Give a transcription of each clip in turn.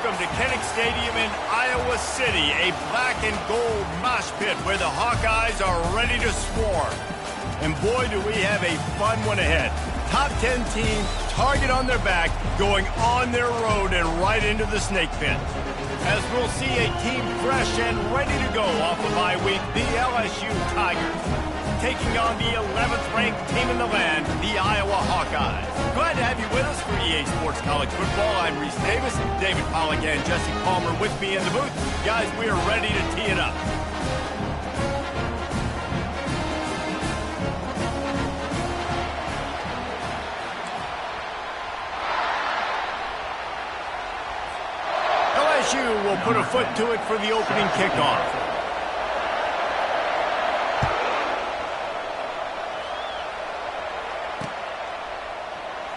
welcome to Kinnick Stadium in Iowa City, a black and gold mosh pit where the Hawkeyes are ready to swarm. And boy, do we have a fun one ahead. Top 10 team, target on their back, going on their road and right into the snake pit. As we'll see a team fresh and ready to go off the bye week, the LSU Tigers, taking on the 11th ranked team in the land, the Iowa Hawkeyes. Glad to have you with us for EA Sports College Football. I'm Reese Davis, David Pollack and Jesse Palmer with me in the booth. Guys, we are ready to tee it up. LSU will put a foot to it for the opening kickoff.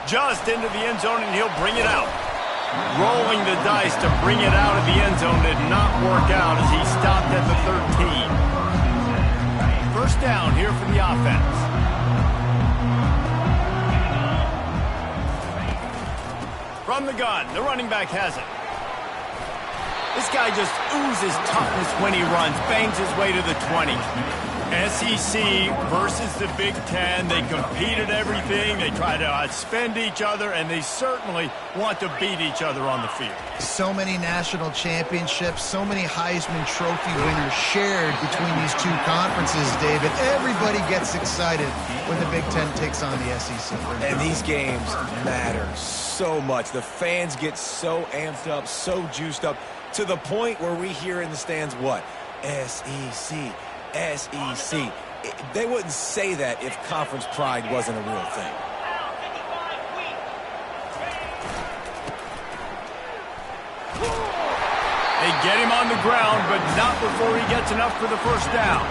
Just into the end zone, and he'll bring it out. Rolling the dice to bring it out of the end zone did not work out as he stopped at the 13. First down here for the offense. From the gun, the running back has it. This guy just oozes toughness when he runs, bangs his way to the 20. SEC versus the Big Ten. They compete at everything. They try to outspend each other, and they certainly want to beat each other on the field. So many national championships, so many Heisman Trophy winners shared between these two conferences, David. Everybody gets excited when the Big Ten takes on the SEC. And these games matter so much. The fans get so amped up, so juiced up, to the point where we hear in the stands what? SEC. SEC. They wouldn't say that if conference pride wasn't a real thing. They get him on the ground, but not before he gets enough for the first down.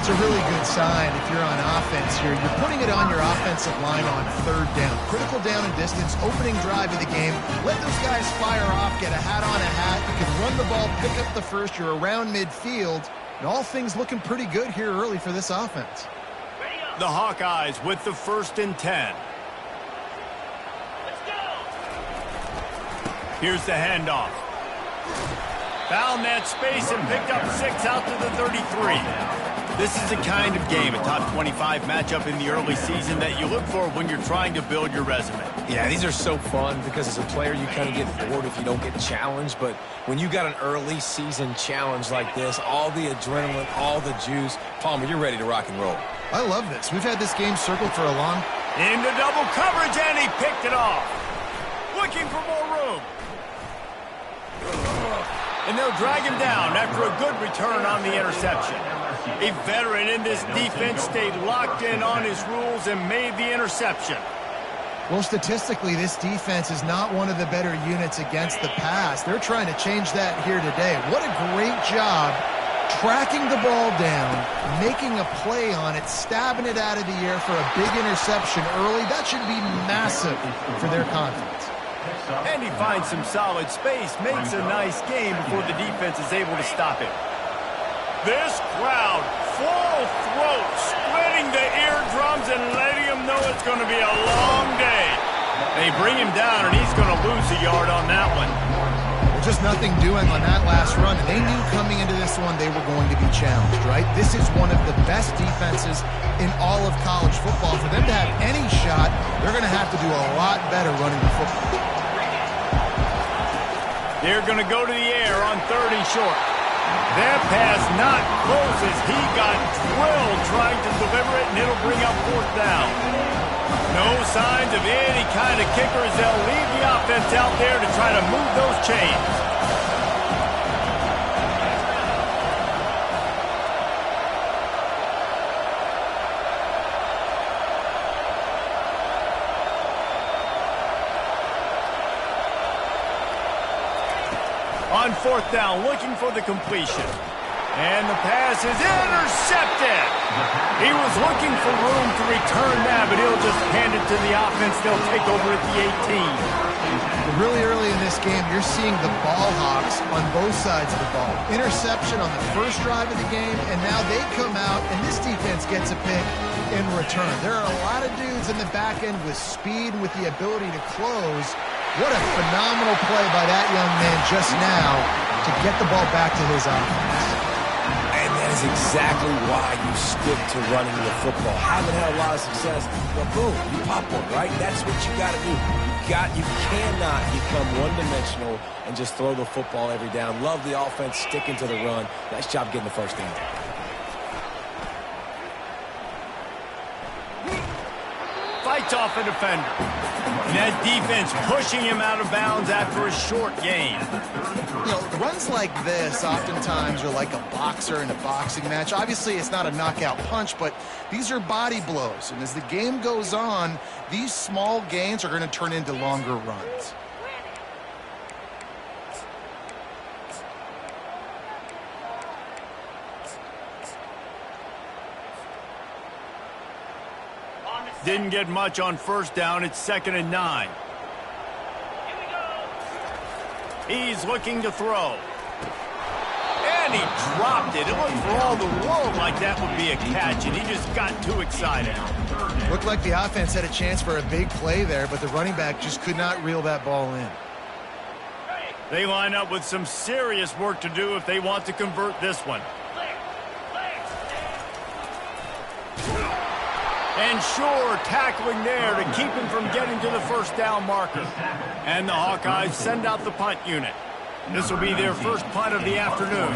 It's a really good sign if you're on offense here. You're putting it on your offensive line on third down. Critical down and distance, opening drive of the game. Let those guys fire off, get a hat on a hat. You can run the ball, pick up the first. You're around midfield. And all things looking pretty good here early for this offense. The Hawkeyes with the 1st and 10. Here's the handoff. Found that space and picked up 6 out to the 33. This is the kind of game, a top 25 matchup in the early season that you look for when you're trying to build your resume. Yeah, these are so fun because as a player you kind of get bored if you don't get challenged, but when you got an early season challenge like this, all the adrenaline, all the juice, Palmer, you're ready to rock and roll. I love this. We've had this game circled for a long... Into double coverage, and he picked it off. Looking for more room. And they'll drag him down after a good return on the interception. A veteran in this defense stayed locked in on his rules and made the interception. Well, statistically, this defense is not one of the better units against the pass. They're trying to change that here today. What a great job tracking the ball down, making a play on it, stabbing it out of the air for a big interception early. That should be massive for their confidence. And he finds some solid space, makes a nice game before the defense is able to stop him. This crowd, full throat, splitting the eardrums and letting him know it's going to be a long day. They bring him down, and he's going to lose a yard on that one. Well, just nothing doing on that last run. They knew coming into this one they were going to be challenged, right? This is one of the best defenses in all of college football. For them to have any shot, they're going to have to do a lot better running the football. They're going to go to the air on 3rd and short. That pass not close as he got drilled trying to deliver it, and it'll bring up 4th down. No signs of any kind of kicker as they'll leave the offense out there to try to move those chains. On 4th down, looking for the completion. And the pass is intercepted. He was looking for room to return that, but he'll just hand it to the offense. They'll take over at the 18. Really early in this game, you're seeing the ball hawks on both sides of the ball. Interception on the first drive of the game, and now they come out, and this defense gets a pick in return. There are a lot of dudes in the back end with speed and with the ability to close. What a phenomenal play by that young man just now to get the ball back to his offense. And that is exactly why you stick to running the football. Haven't had a lot of success, but boom, you pop one, right? That's what you got to do. You cannot become one-dimensional and just throw the football every down. Love the offense, sticking to the run. Nice job getting the first down. Fights off a defender. And that defense pushing him out of bounds after a short gain. You know, runs like this oftentimes are like a boxer in a boxing match. Obviously, it's not a knockout punch, but these are body blows. And as the game goes on, these small gains are going to turn into longer runs. Didn't get much on first down. It's 2nd and 9. He's looking to throw. And he dropped it. It looked for all the world like that would be a catch, and he just got too excited. Looked like the offense had a chance for a big play there, but the running back just could not reel that ball in. They line up with some serious work to do if they want to convert this one. And sure, tackling there to keep him from getting to the first down marker. And the Hawkeyes send out the punt unit. This will be their first punt of the afternoon.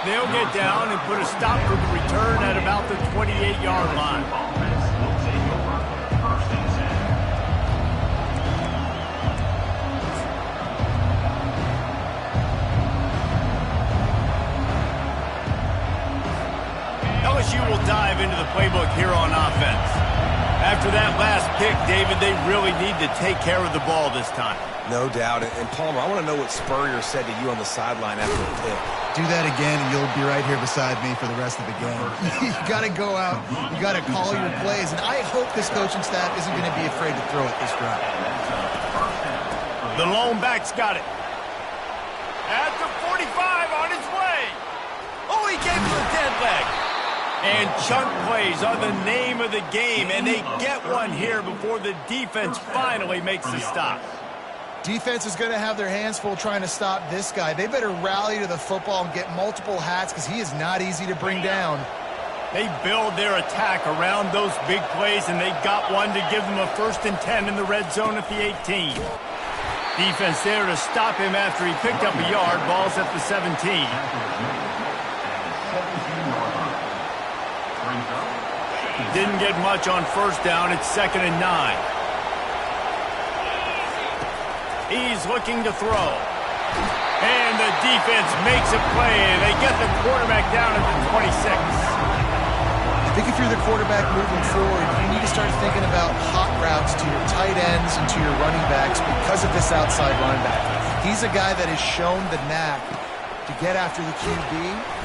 They'll get down and put a stop for the return at about the 28-yard line. LSU will dive into the playbook here on offense. After that last pick, David, they really need to take care of the ball this time. No doubt. And Palmer, I want to know what Spurrier said to you on the sideline after the pick. Do that again, and you'll be right here beside me for the rest of the game. You got to go out. You got to call your plays. And I hope this coaching staff isn't going to be afraid to throw it this drive. The lone back's got it. At the 45 on his way. Oh, he gave him a dead leg. And chunk plays are the name of the game, and they get one here before the defense finally makes the stop. Defense is going to have their hands full trying to stop this guy. They better rally to the football and get multiple hats because he is not easy to bring down. They build their attack around those big plays, and they got one to give them a 1st and 10 in the red zone at the 18. Defense there to stop him after he picked up a yard. Ball's at the 17. Didn't get much on first down. It's 2nd and 9. He's looking to throw. And the defense makes a play, and they get the quarterback down at the 26. I think if you're the quarterback moving forward, you need to start thinking about hot routes to your tight ends and to your running backs because of this outside linebacker. He's a guy that has shown the knack to get after the QB.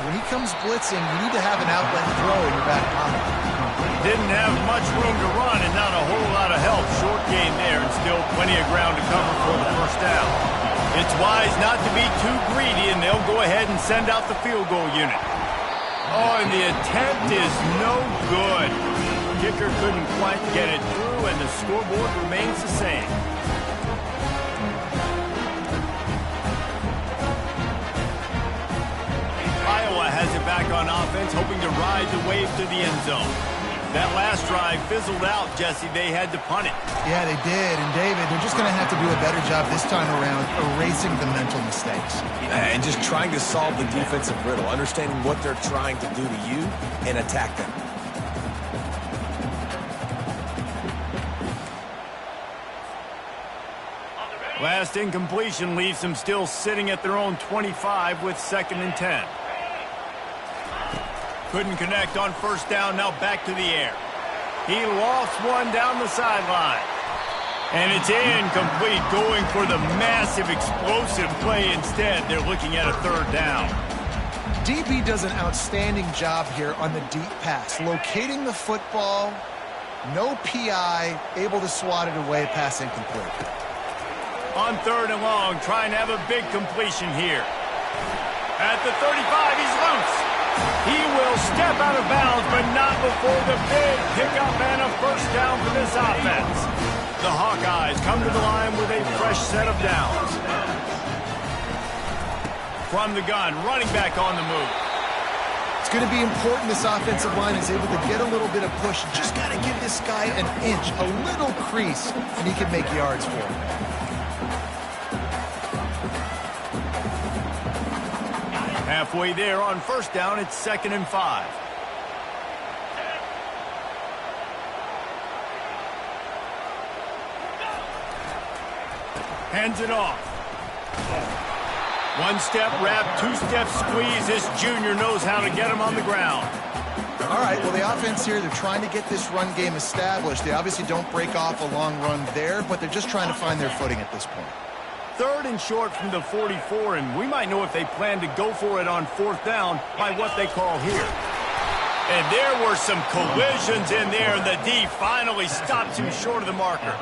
When he comes blitzing, you need to have an outlet throw in your back pocket. Didn't have much room to run and not a whole lot of help. Short game there and still plenty of ground to cover for the first down. It's wise not to be too greedy, and they'll go ahead and send out the field goal unit. Oh, and the attempt is no good. Kicker couldn't quite get it through, and the scoreboard remains the same. Iowa has it back on offense, hoping to ride the wave to the end zone. That last drive fizzled out, Jesse. They had to punt it. Yeah, they did. And, David, they're just going to have to do a better job this time around erasing the mental mistakes. And just trying to solve the defensive riddle, understanding what they're trying to do to you and attack them. Last incompletion leaves them still sitting at their own 25 with 2nd and 10. Couldn't connect on first down, now back to the air. He lost one down the sideline. And it's incomplete, going for the massive explosive play instead. They're looking at a 3rd down. DB does an outstanding job here on the deep pass. Locating the football, no PI, able to swat it away, pass incomplete. On 3rd and long, trying to have a big completion here. At the 35, he's loose. He will step out of bounds, but not before the big pickup and a first down for this offense. The Hawkeyes come to the line with a fresh set of downs. From the gun, running back on the move. It's going to be important this offensive line is able to get a little bit of push. Just got to give this guy an inch, a little crease, and he can make yards for him. Halfway there on first down, it's 2nd and 5. Hands it off. One step wrap, 2-step squeeze. This junior knows how to get him on the ground. All right, well, the offense here, they're trying to get this run game established. They obviously don't break off a long run there, but they're just trying to find their footing at this point. 3rd and short from the 44, and we might know if they plan to go for it on 4th down by what they call here. And there were some collisions in there, and the D finally stops him short of the marker.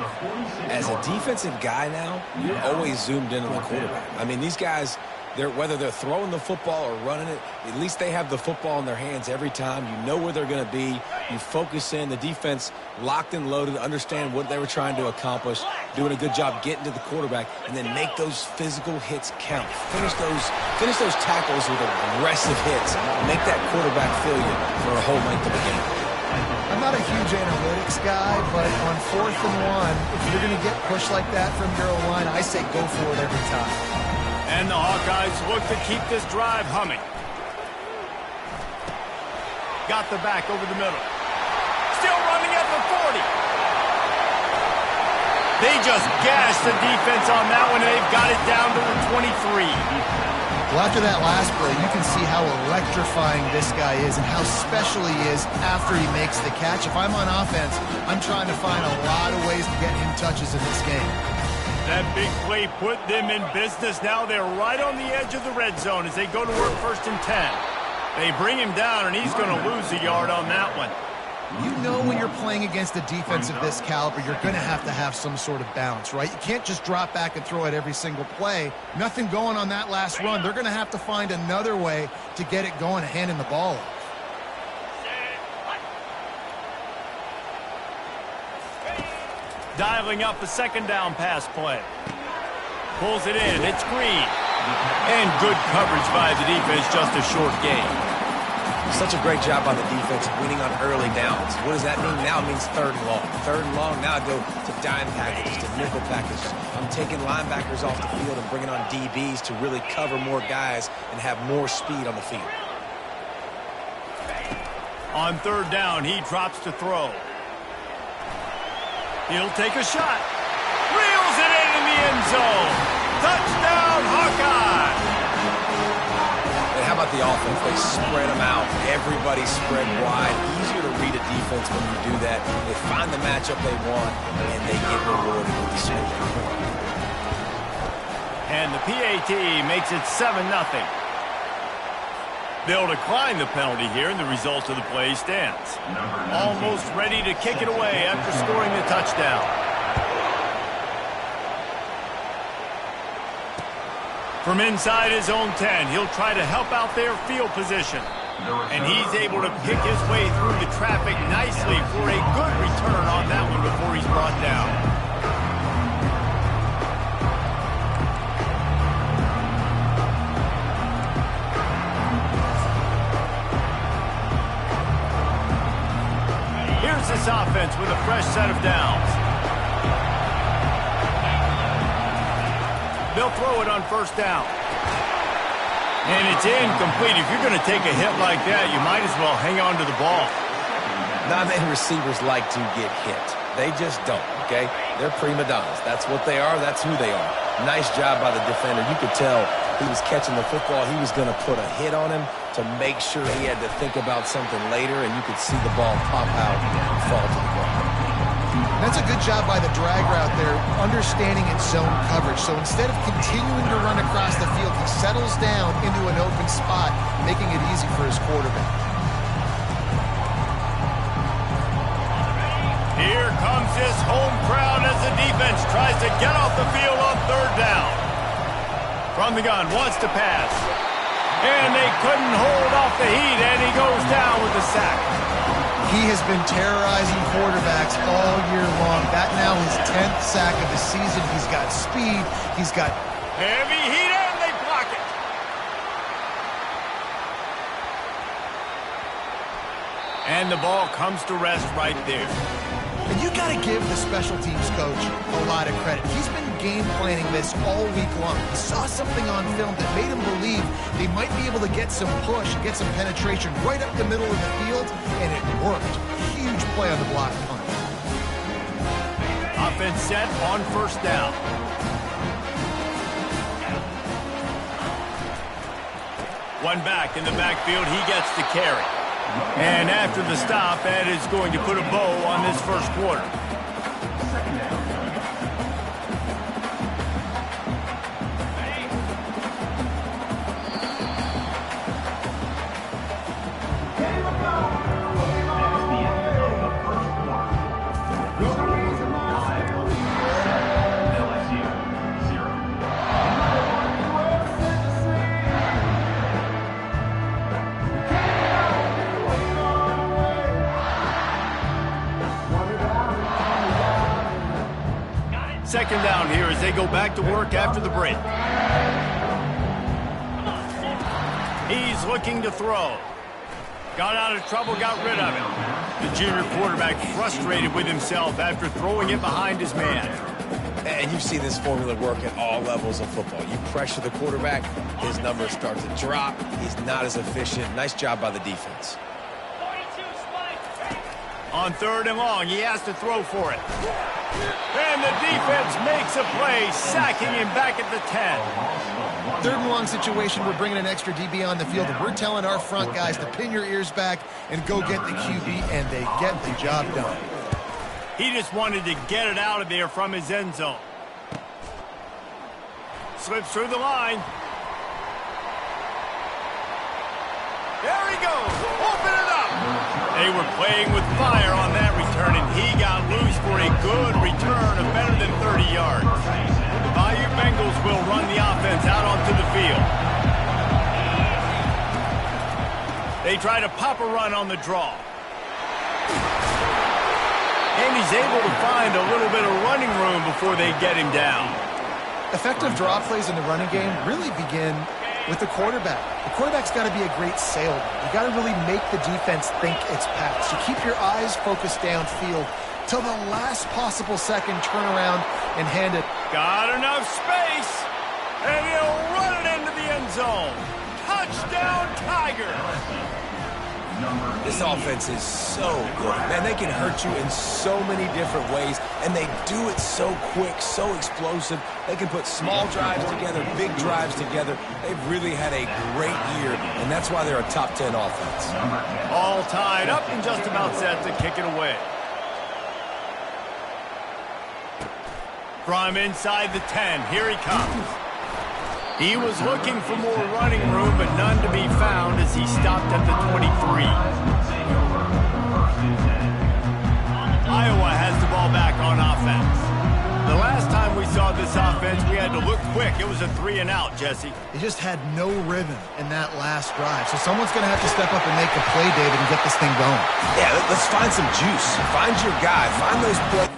As a defensive guy now, you're always zoomed in on the quarterback. I mean, these guys, whether they're throwing the football or running it, at least they have the football in their hands every time. You know where they're going to be. You focus in. The defense locked and loaded, understand what they were trying to accomplish, doing a good job getting to the quarterback, and then make those physical hits count. Finish those tackles with aggressive hits. Make that quarterback feel you for a whole length of the game. I'm not a huge analytics guy, but on 4th and 1, if you're going to get pushed like that from your line, I say go for it every time. And the Hawkeyes look to keep this drive humming. Got the back over the middle. Still running at the 40. They just gashed the defense on that one, and they've got it down to the 23. Well, after that last play, you can see how electrifying this guy is and how special he is after he makes the catch. If I'm on offense, I'm trying to find a lot of ways to get him touches in this game. That big play put them in business. Now they're right on the edge of the red zone as they go to work 1st and 10. They bring him down, and he's going to lose a yard on that one. You know when you're playing against a defense of this caliber, you're going to have some sort of balance, right? You can't just drop back and throw it every single play. Nothing going on that last run. They're going to have to find another way to get it going and handing the ball off. Dialing up the 2nd down pass play. Pulls it in. It's Green. And good coverage by the defense, just a short gain. Such a great job by the defense winning on early downs. What does that mean? Now it means 3rd and long. 3rd and long, now I go to dime packages, to nickel packages. I'm taking linebackers off the field and bringing on DBs to really cover more guys and have more speed on the field. On 3rd down, he drops to throw. He'll take a shot. Reels it in the end zone. Touchdown, Hawkeye! And how about the offense? They spread them out. Everybody spread wide. Easier to read a defense when you do that. They find the matchup they want, and they get rewarded with the swing. And the PAT makes it 7-0. They'll decline the penalty here, and the result of the play stands. Almost ready to kick it away after scoring the touchdown. From inside his own 10, he'll try to help out their field position. And he's able to pick his way through the traffic nicely for a good return on that one before he's brought down. Here's this offense with a fresh set of downs. They'll throw it on 1st down. And it's incomplete. If you're going to take a hit like that, you might as well hang on to the ball. Not many receivers like to get hit. They just don't, okay? They're prima donnas. That's what they are. That's who they are. Nice job by the defender. You could tell he was catching the football. He was going to put a hit on him to make sure he had to think about something later, and you could see the ball pop out and fall to the ground. That's a good job by the drag route there, understanding its zone coverage. So instead of continuing to run across the field, he settles down into an open spot, making it easy for his quarterback. Here comes this home crowd as the defense tries to get off the field on 3rd down. From the gun, wants to pass. And they couldn't hold off the heat, and he goes down with the sack. He has been terrorizing quarterbacks all year long. That now his 10th sack of the season. He's got speed. He's got heavy heat, and they block it. And the ball comes to rest right there. And you got to give the special teams coach a lot of credit. He's been game planning this all week long. He saw something on film that made him believe they might be able to get some push, get some penetration right up the middle of the field, and it worked. Huge play on the block punt. Offense set on first down. One back in the backfield, he gets the carry. And after the stop, Ed is going to put a bow on this first quarter. Second down here as they go back to work after the break. He's looking to throw. Got out of trouble, got rid of it. The junior quarterback frustrated with himself after throwing it behind his man. And you see this formula work at all levels of football. You pressure the quarterback, his numbers start to drop. He's not as efficient. Nice job by the defense. On third and long, he has to throw for it. And the defense makes a play, sacking him back at the 10. Third and long situation, we're bringing an extra DB on the field, and we're telling our front guys to pin your ears back and go get the QB, and they get the job done. He just wanted to get it out of there from his end zone. Slips through the line. There he goes. Open it up. They were playing with fire on that return, and he got loose for a good return of better than 30 yards. The Bayou Bengals will run the offense out onto the field. They try to pop a run on the draw. And he's able to find a little bit of running room before they get him down. Effective draw plays in the running game really begin with the quarterback. The quarterback's got to be a great salesman. You got to really make the defense think it's pass. You keep your eyes focused downfield till the last possible second, turn around and hand it. Got enough space, and he'll run it into the end zone. Touchdown, Tigers! This offense is so good. Man, they can hurt you in so many different ways, and they do it so quick, so explosive. They can put small drives together, big drives together. They've really had a great year, and that's why they're a top 10 offense. All tied up and just about set to kick it away. From inside the 10, here he comes. He was looking for more running room, but none to be found as he stopped at the 23. Iowa has the ball back on offense. The last time we saw this offense, we had to look quick. It was a 3-and-out, Jesse. He just had no rhythm in that last drive. So someone's going to have to step up and make a play, David, and get this thing going. Yeah, let's find some juice. Find your guy. Find those plays.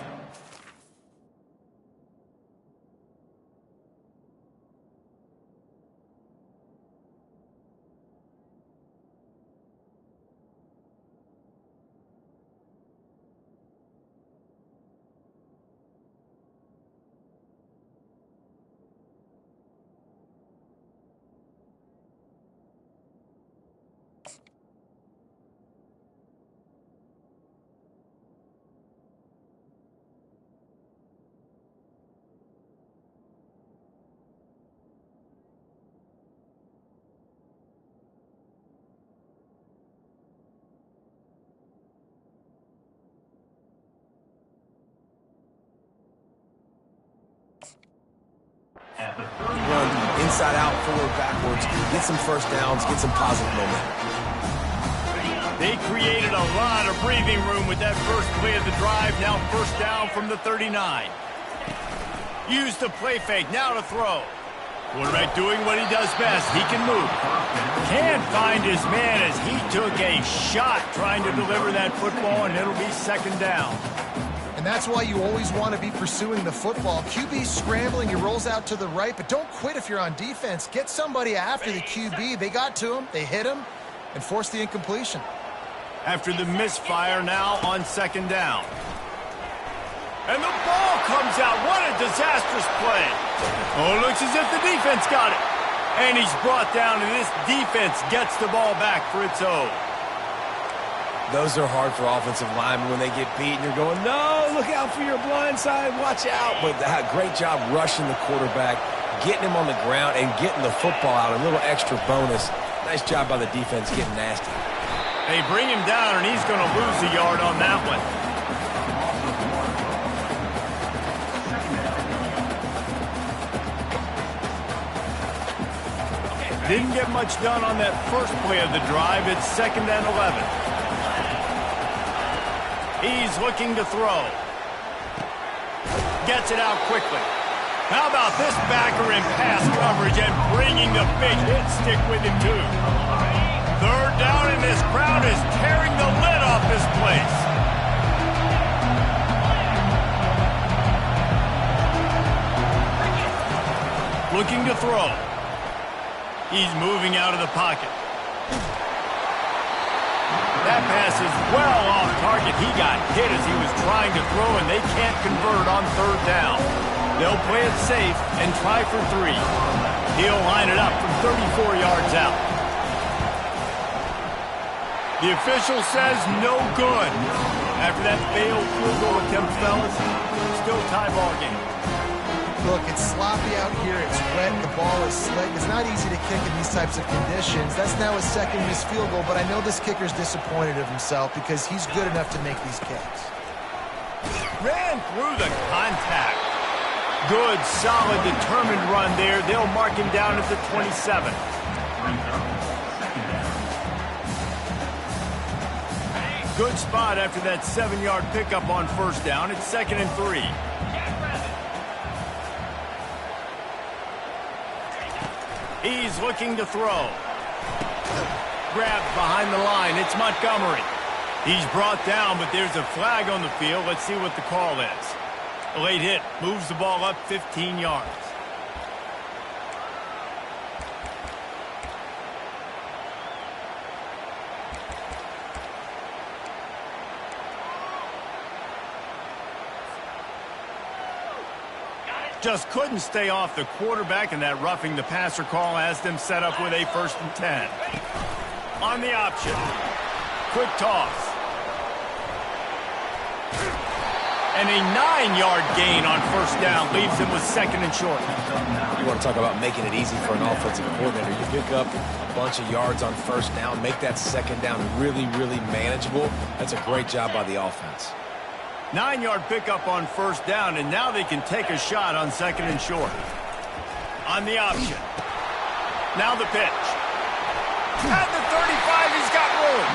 Run inside out, forward, backwards, get some first downs, get some positive momentum. They created a lot of breathing room with that first play of the drive. Now first down from the 39. Use the play fake, now to throw. Quarterback doing what he does best. He can move. Can't find his man as he took a shot trying to deliver that football, and it'll be second down. And that's why you always want to be pursuing the football. QB scrambling, he rolls out to the right, but don't quit if you're on defense. Get somebody after the QB. They got to him, they hit him, and forced the incompletion. After the misfire, now on second down. And the ball comes out. What a disastrous play. Oh, it looks as if the defense got it. And he's brought down, and this defense gets the ball back for its own. Those are hard for offensive linemen when they get beat, and you're going, no, look out for your blind side, watch out. But great job rushing the quarterback, getting him on the ground, and getting the football out. A little extra bonus. Nice job by the defense getting nasty. They bring him down, and he's going to lose a yard on that one. Didn't get much done on that first play of the drive. It's 2nd and 11. He's looking to throw. Gets it out quickly. How about this backer in pass coverage and bringing the big hit stick with him, too. 3rd down, and this crowd is tearing the lid off this place. Looking to throw. He's moving out of the pocket. That pass is well off target. He got hit as he was trying to throw, and they can't convert on 3rd down. They'll play it safe and try for 3. He'll line it up from 34 yards out. The official says no good. After that failed field goal attempt, fellas, still tie ball game. Look, it's sloppy out here. It's wet. The ball is slick. It's not easy to kick in these types of conditions. That's now his 2nd missed field goal, but I know this kicker's disappointed of himself because he's good enough to make these kicks. Ran through the contact. Good, solid, determined run there. They'll mark him down at the 27. Good spot after that 7-yard pickup on 1st down. It's 2nd and 3. He's looking to throw. Grabbed behind the line. It's Montgomery. He's brought down, but there's a flag on the field. Let's see what the call is. A late hit. Moves the ball up 15 yards. Just couldn't stay off the quarterback, and that roughing the passer call has them set up with a 1st and 10. On the option. Quick toss. And a 9-yard gain on 1st down leaves him with 2nd and short. You want to talk about making it easy for an offensive coordinator. You pick up a bunch of yards on 1st down, make that 2nd down really, really manageable. That's a great job by the offense. 9-yard pickup on 1st down, and now they can take a shot on 2nd and short. On the option. Now the pitch. At the 35, he's got room.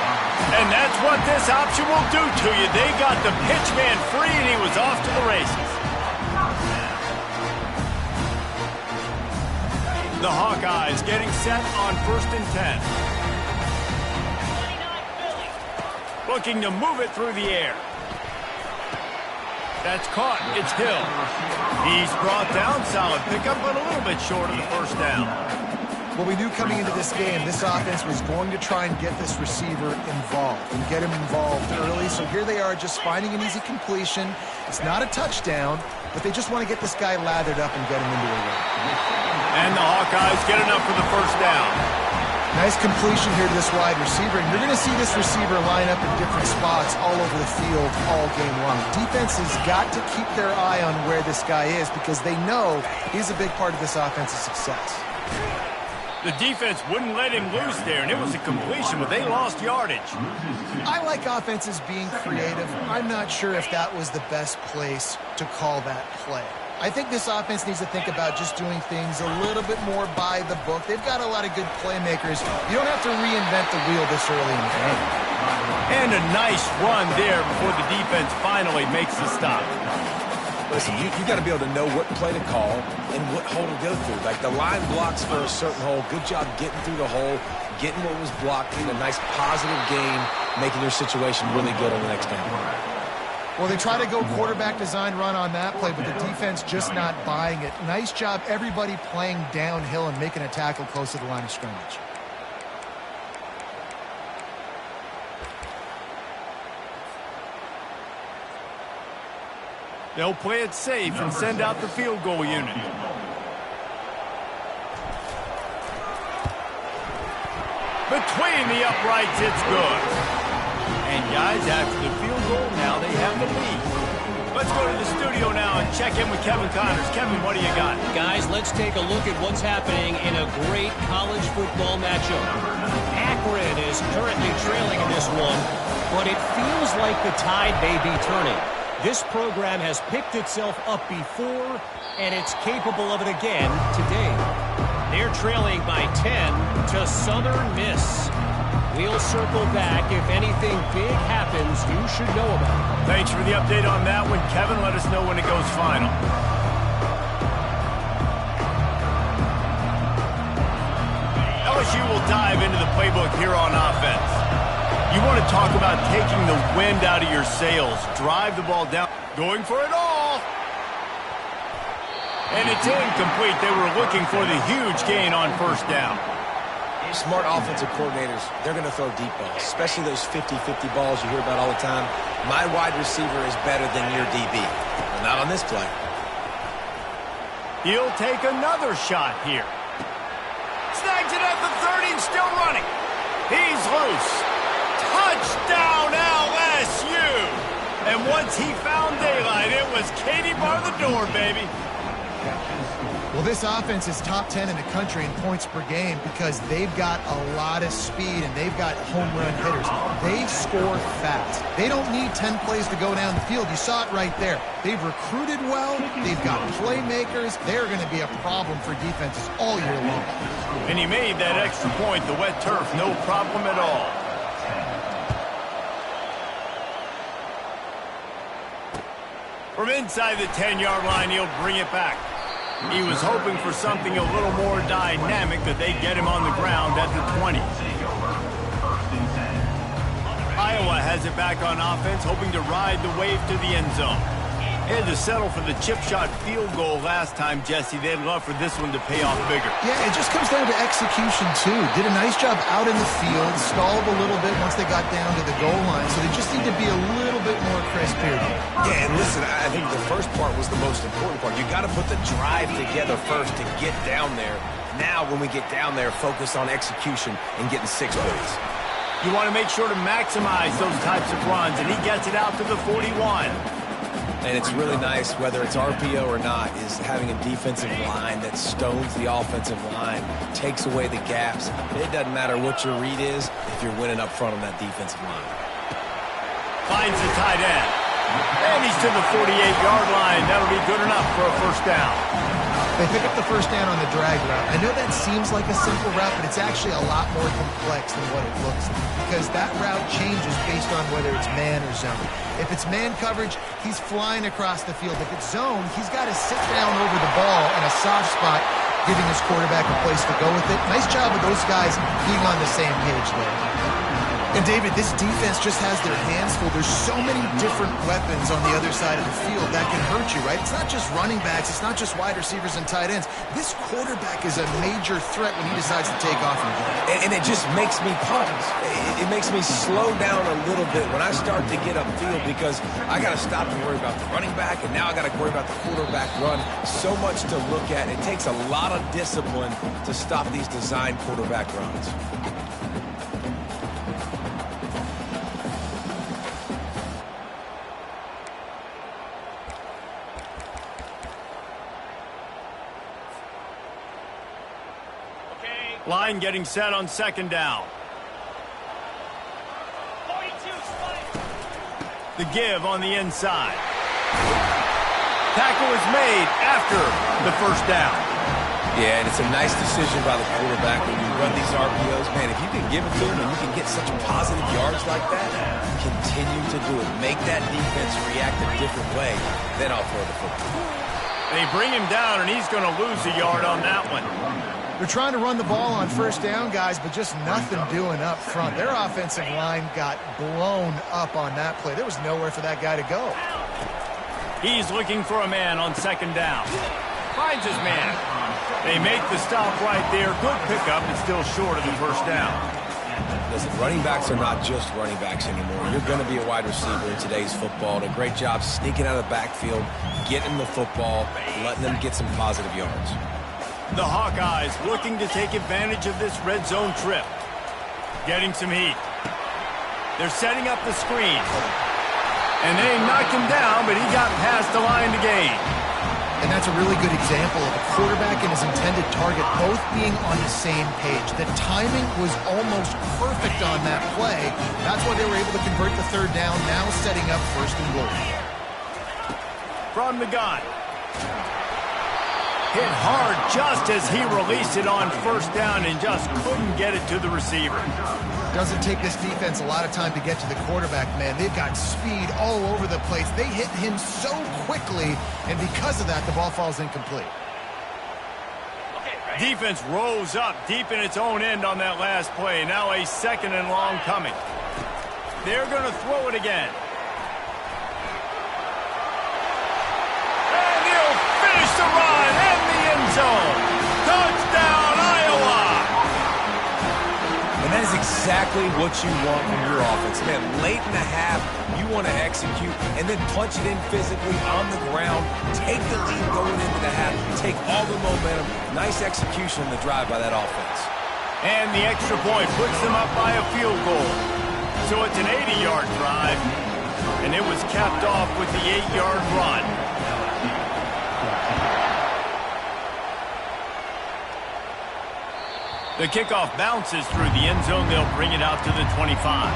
And that's what this option will do to you. They got the pitch man free, and he was off to the races. The Hawkeyes getting set on 1st and 10. Looking to move it through the air. That's caught. It's Hill. He's brought down. Solid pickup, but a little bit short of the 1st down. Well, we knew coming into this game, this offense was going to try and get this receiver involved and get him involved early. So here they are just finding an easy completion. It's not a touchdown, but they just want to get this guy lathered up and get him into a run. And the Hawkeyes get enough for the 1st down. Nice completion here to this wide receiver. And you're going to see this receiver line up in different spots all over the field all game long. Defense has got to keep their eye on where this guy is because they know he's a big part of this offense's success. The defense wouldn't let him loose there, and it was a completion, but they lost yardage. I like offenses being creative. I'm not sure if that was the best place to call that play. I think this offense needs to think about just doing things a little bit more by the book. They've got a lot of good playmakers. You don't have to reinvent the wheel this early in the game. And a nice run there before the defense finally makes the stop. Listen, you got to be able to know what play to call and what hole to go through. Like the line blocks for a certain hole. Good job getting through the hole, getting what was blocked, getting a nice positive gain, making your situation really good on the next down. Well, they try to go quarterback design run on that play, but the defense just not buying it. Nice job, everybody playing downhill and making a tackle close to the line of scrimmage. They'll play it safe and send out the field goal unit. Between the uprights, it's good. And guys, after the field goal, now they have the lead. Let's go to the studio now and check in with Kevin Connors. Kevin, what do you got? Guys, let's take a look at what's happening in a great college football matchup. Akron is currently trailing in this one, but it feels like the tide may be turning. This program has picked itself up before, and it's capable of it again today. They're trailing by 10 to Southern Miss. We'll circle back if anything big happens you should know about. Thanks for the update on that one, Kevin. Let us know when it goes final. LSU will dive into the playbook here on offense. You want to talk about taking the wind out of your sails. Drive the ball down. Going for it all. And it's incomplete. They were looking for the huge gain on first down. Smart offensive coordinators, they're going to throw deep balls, especially those 50-50 balls you hear about all the time. My wide receiver is better than your DB. Well, not on this play. He'll take another shot here. Snags it at the 30 and still running. He's loose. Touchdown LSU! And once he found daylight, it was Katie bar the door, baby. Well, this offense is top 10 in the country in points per game because they've got a lot of speed and they've got home run hitters. They score fast. They don't need 10 plays to go down the field. You saw it right there. They've recruited well. They've got playmakers. They're going to be a problem for defenses all year long. And he made that extra point, the wet turf, no problem at all. From inside the 10-yard line, he'll bring it back. He was hoping for something a little more dynamic, that they get him on the ground at the 20. Iowa has it back on offense, hoping to ride the wave to the end zone. They had to settle for the chip shot field goal last time, Jesse. They'd love for this one to pay off bigger. Yeah, it just comes down to execution, too. Did a nice job out in the field, stalled a little bit once they got down to the goal line, so they just need to be a little bit more crisp here. Yeah, and listen, I think the first part was the most important part. You got to put the drive together first to get down there. Now, when we get down there, focus on execution and getting 6 points. You want to make sure to maximize those types of runs, and he gets it out to the 41. And it's really nice, whether it's RPO or not, is having a defensive line that stones the offensive line, takes away the gaps. It doesn't matter what your read is if you're winning up front on that defensive line. Finds the tight end. And he's to the 48-yard line. That'll be good enough for a first down. They pick up the first down on the drag route. I know that seems like a simple route, but it's actually a lot more complex than what it looks like because that route changes based on whether it's man or zone. If it's man coverage, he's flying across the field. If it's zone, he's got to sit down over the ball in a soft spot, giving his quarterback a place to go with it. Nice job of those guys being on the same page there. And, David, this defense just has their hands full. There's so many different weapons on the other side of the field that can hurt you, right? It's not just running backs. It's not just wide receivers and tight ends. This quarterback is a major threat when he decides to take off and go. And it just makes me pause. It makes me slow down a little bit when I start to get upfield because I got to stop and worry about the running back, and now I got to worry about the quarterback run. So much to look at. It takes a lot of discipline to stop these design quarterback runs. Line getting set on second down. The give on the inside. Tackle is made after the first down. Yeah, and it's a nice decision by the quarterback when you run these RPOs. Man, if you can give it to him and you can get such positive yards like that, continue to do it. Make that defense react a different way, then I'll throw the football. They bring him down, and he's going to lose a yard on that one. They're trying to run the ball on first down, guys, but just nothing doing up front. Their offensive line got blown up on that play. There was nowhere for that guy to go. He's looking for a man on second down. Finds his man. They make the stop right there. Good pickup, and still short of the first down. Listen, running backs are not just running backs anymore. You're going to be a wide receiver in today's football. And a great job sneaking out of the backfield, getting the football, letting them get some positive yards. The Hawkeyes looking to take advantage of this red zone trip. Getting some heat. They're setting up the screen. And they knocked him down, but he got past the line to gain. And that's a really good example of a quarterback and his intended target both being on the same page. The timing was almost perfect on that play. That's why they were able to convert the third down, now setting up first and goal. From the gun. Hit hard just as he released it on first down and just couldn't get it to the receiver. Doesn't take this defense a lot of time to get to the quarterback, man. They've got speed all over the place. They hit him so quickly, and because of that, the ball falls incomplete. Defense rose up deep in its own end on that last play. Now a second and long coming. They're going to throw it again. And he'll finish the run in the end zone. Touchdown, Iowa! And that is exactly what you want from your offense. Man, late in the half, you want to execute and then punch it in physically on the ground. Take the lead going into the half. Take all the momentum. Nice execution on the drive by that offense. And the extra point puts them up by a field goal. So it's an 80-yard drive, and it was capped off with the 8-yard run. The kickoff bounces through the end zone. They'll bring it out to the 25.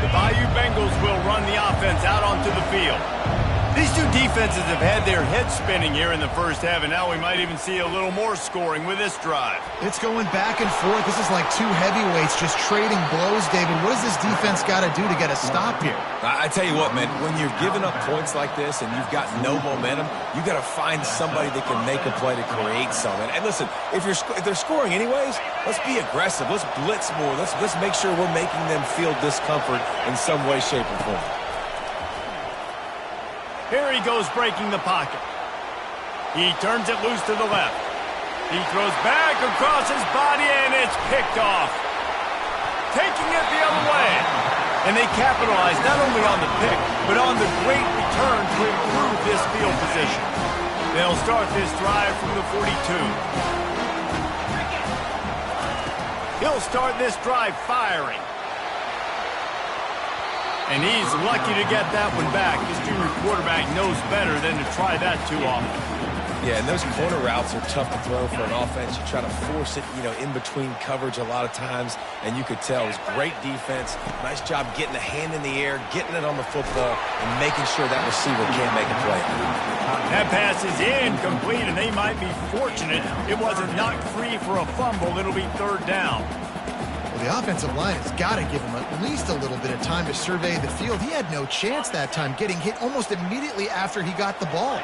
The Bayou Bengals will run the offense out onto the field. These two defenses have had their heads spinning here in the first half, and now we might even see a little more scoring with this drive. It's going back and forth. This is like two heavyweights just trading blows, David. What does this defense got to do to get a stop here? I tell you what, man, when you're giving up points like this and you've got no momentum, you got to find somebody that can make a play to create something. And listen, if they're scoring anyways, let's be aggressive. Let's blitz more. Let's make sure we're making them feel discomfort in some way, shape, or form. Here he goes breaking the pocket. He turns it loose to the left. He throws back across his body, and it's picked off. Taking it the other way. And they capitalize not only on the pick, but on the great return to improve this field position. They'll start this drive from the 42. He'll start this drive firing. And he's lucky to get that one back. This junior quarterback knows better than to try that too often. Yeah, and those corner routes are tough to throw for an offense. You try to force it, in between coverage a lot of times, and you could tell it was great defense. Nice job getting a hand in the air, getting it on the football, and making sure that receiver can't make a play. That pass is incomplete, and they might be fortunate it wasn't knocked free for a fumble. It'll be third down. The offensive line has got to give him at least a little bit of time to survey the field. He had no chance that time, getting hit almost immediately after he got the ball.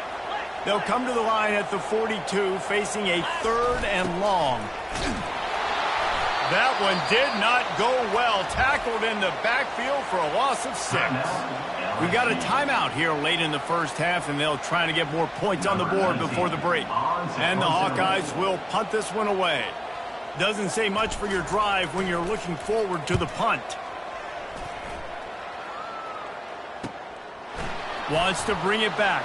They'll come to the line at the 42, facing a third and long. That one did not go well. Tackled in the backfield for a loss of 6. We got a timeout here late in the first half, and they'll try to get more points on the board before the break. And the Hawkeyes will punt this one away. Doesn't say much for your drive when you're looking forward to the punt. Wants to bring it back.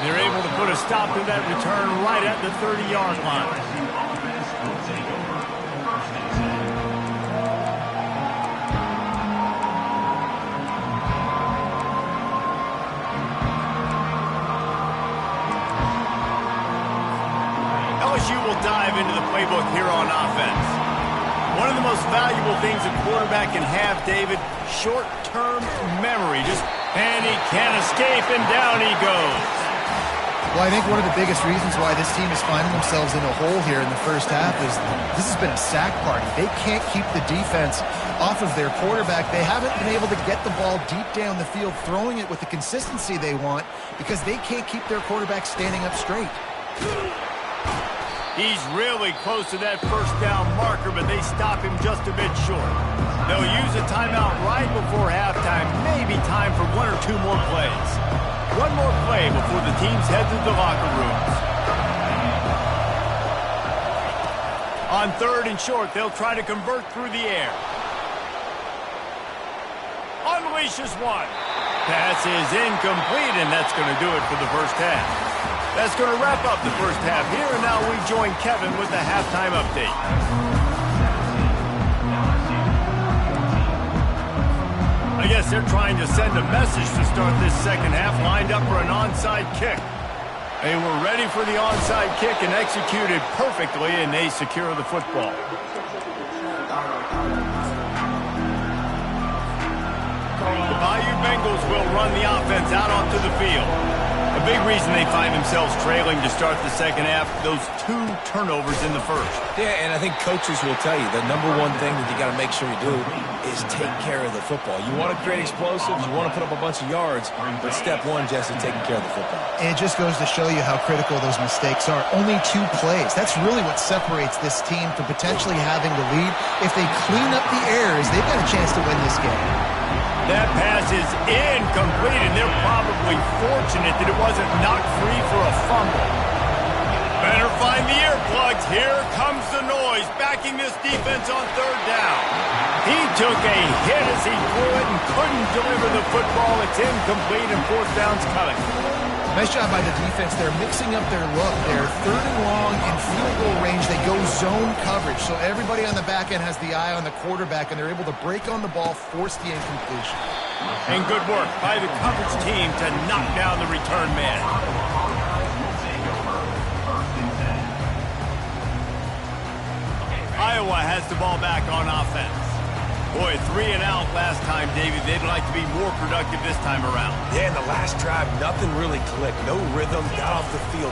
They're able to put a stop to that return right at the 30-yard line. LSU will dive into the playbook here on offense. One of the most valuable things a quarterback can have, David, short-term memory. And he can't escape, and down he goes. Well, I think one of the biggest reasons why this team is finding themselves in a hole here in the first half is this has been a sack party. They can't keep the defense off of their quarterback. They haven't been able to get the ball deep down the field, throwing it with the consistency they want because they can't keep their quarterback standing up straight. He's really close to that first down marker, but they stop him just a bit short. They'll use a timeout right before halftime, maybe time for one or two more plays. One more play before the teams head to the locker rooms. On 3rd and short, they'll try to convert through the air. Unleashes one. Pass is incomplete, and that's going to do it for the first half. That's going to wrap up the first half here, and now we join Kevin with the halftime update. I guess they're trying to send a message to start this second half, lined up for an onside kick. They were ready for the onside kick and executed perfectly, and they secure the football. The Bayou Bengals will run the offense out onto the field. A big reason they find themselves trailing to start the second half, those 2 turnovers in the first. Yeah, and I think coaches will tell you the number one thing that you got to make sure you do is take care of the football. You want to create explosives, you want to put up a bunch of yards, but step one, Jesse, taking care of the football. It just goes to show you how critical those mistakes are. Only 2 plays. That's really what separates this team from potentially having the lead. If they clean up the errors, they've got a chance to win this game. That pass is incomplete, and they're probably fortunate that it wasn't knocked free for a fumble. Better find the earplugs. Here comes the noise, backing this defense on 3rd down. He took a hit as he threw it and couldn't deliver the football. It's incomplete, and 4th down's coming. Nice job by the defense. They're mixing up their look. They're 3rd and long in field goal range. They go zone coverage, so everybody on the back end has the eye on the quarterback, and they're able to break on the ball, force the incompletion. And good work by the coverage team to knock down the return man. Iowa has the ball back on offense. Boy, 3 and out last time, Davey. They'd like to be more productive this time around. Yeah, in the last drive, nothing really clicked. No rhythm, got off the field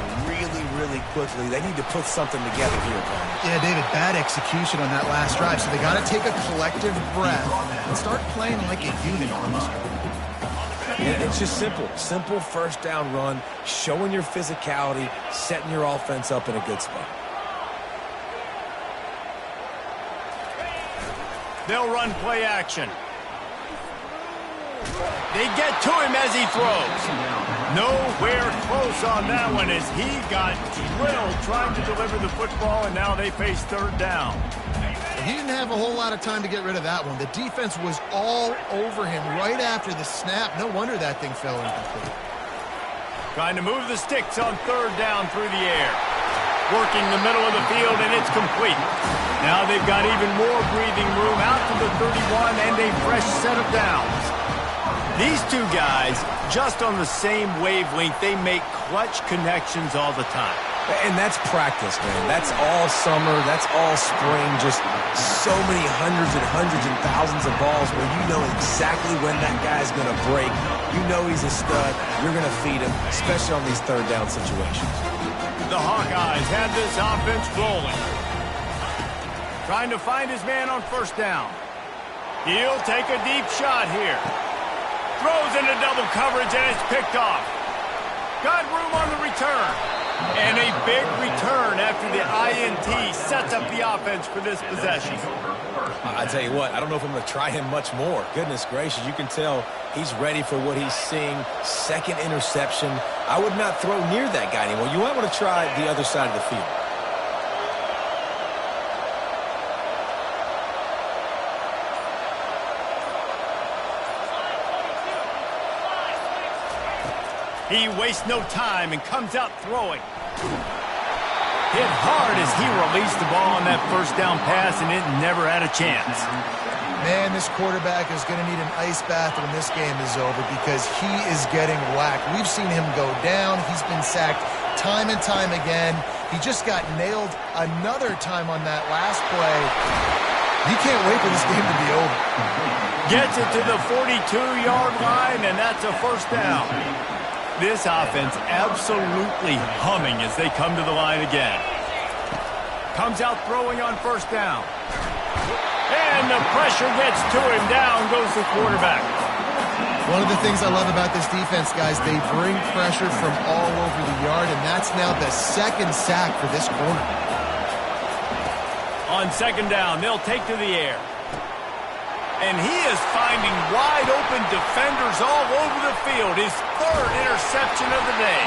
really quickly. They need to put something together here, Brian. Yeah, David, bad execution on that last drive, so they got to take a collective breath and start playing like a unit on this one. Yeah, it's just simple. Simple first down run, showing your physicality, setting your offense up in a good spot. They'll run play action. They get to him as he throws. Nowhere close on that one as he got drilled trying to deliver the football, and now they face 3rd down. He didn't have a whole lot of time to get rid of that one. The defense was all over him right after the snap. No wonder that thing fell incomplete. Trying to move the sticks on 3rd down through the air. Working the middle of the field, and it's complete. Now they've got even more breathing room out to the 31 and a fresh set of downs. These 2 guys, just on the same wavelength, they make clutch connections all the time. And that's practice, man. That's all summer. That's all spring. Just so many hundreds and thousands of balls where you know exactly when that guy's going to break. You know he's a stud. You're going to feed him, especially on these 3rd down situations. The Hawkeyes have this offense rolling. Trying to find his man on 1st down. He'll take a deep shot here. Throws into double coverage, and it's picked off. Got room on the return. And a big return after the INT sets up the offense for this possession. I tell you what, I don't know if I'm going to try him much more. Goodness gracious, you can tell he's ready for what he's seeing. 2nd interception. I would not throw near that guy anymore. You might want to try the other side of the field. He wastes no time and comes out throwing. Hit hard as he released the ball on that 1st down pass, and it never had a chance. Man, this quarterback is going to need an ice bath when this game is over because he is getting whacked. We've seen him go down. He's been sacked time and time again. He just got nailed another time on that last play. You can't wait for this game to be over. Gets it to the 42-yard line, and that's a first down. This offense absolutely humming as they come to the line again. Comes out throwing on first down. And the pressure gets to him. Down goes the quarterback. One of the things I love about this defense, guys, they bring pressure from all over the yard, and that's now the second sack for this corner. On second down, they'll take to the air. And he is finding wide-open defenders all over the field. His third interception of the day.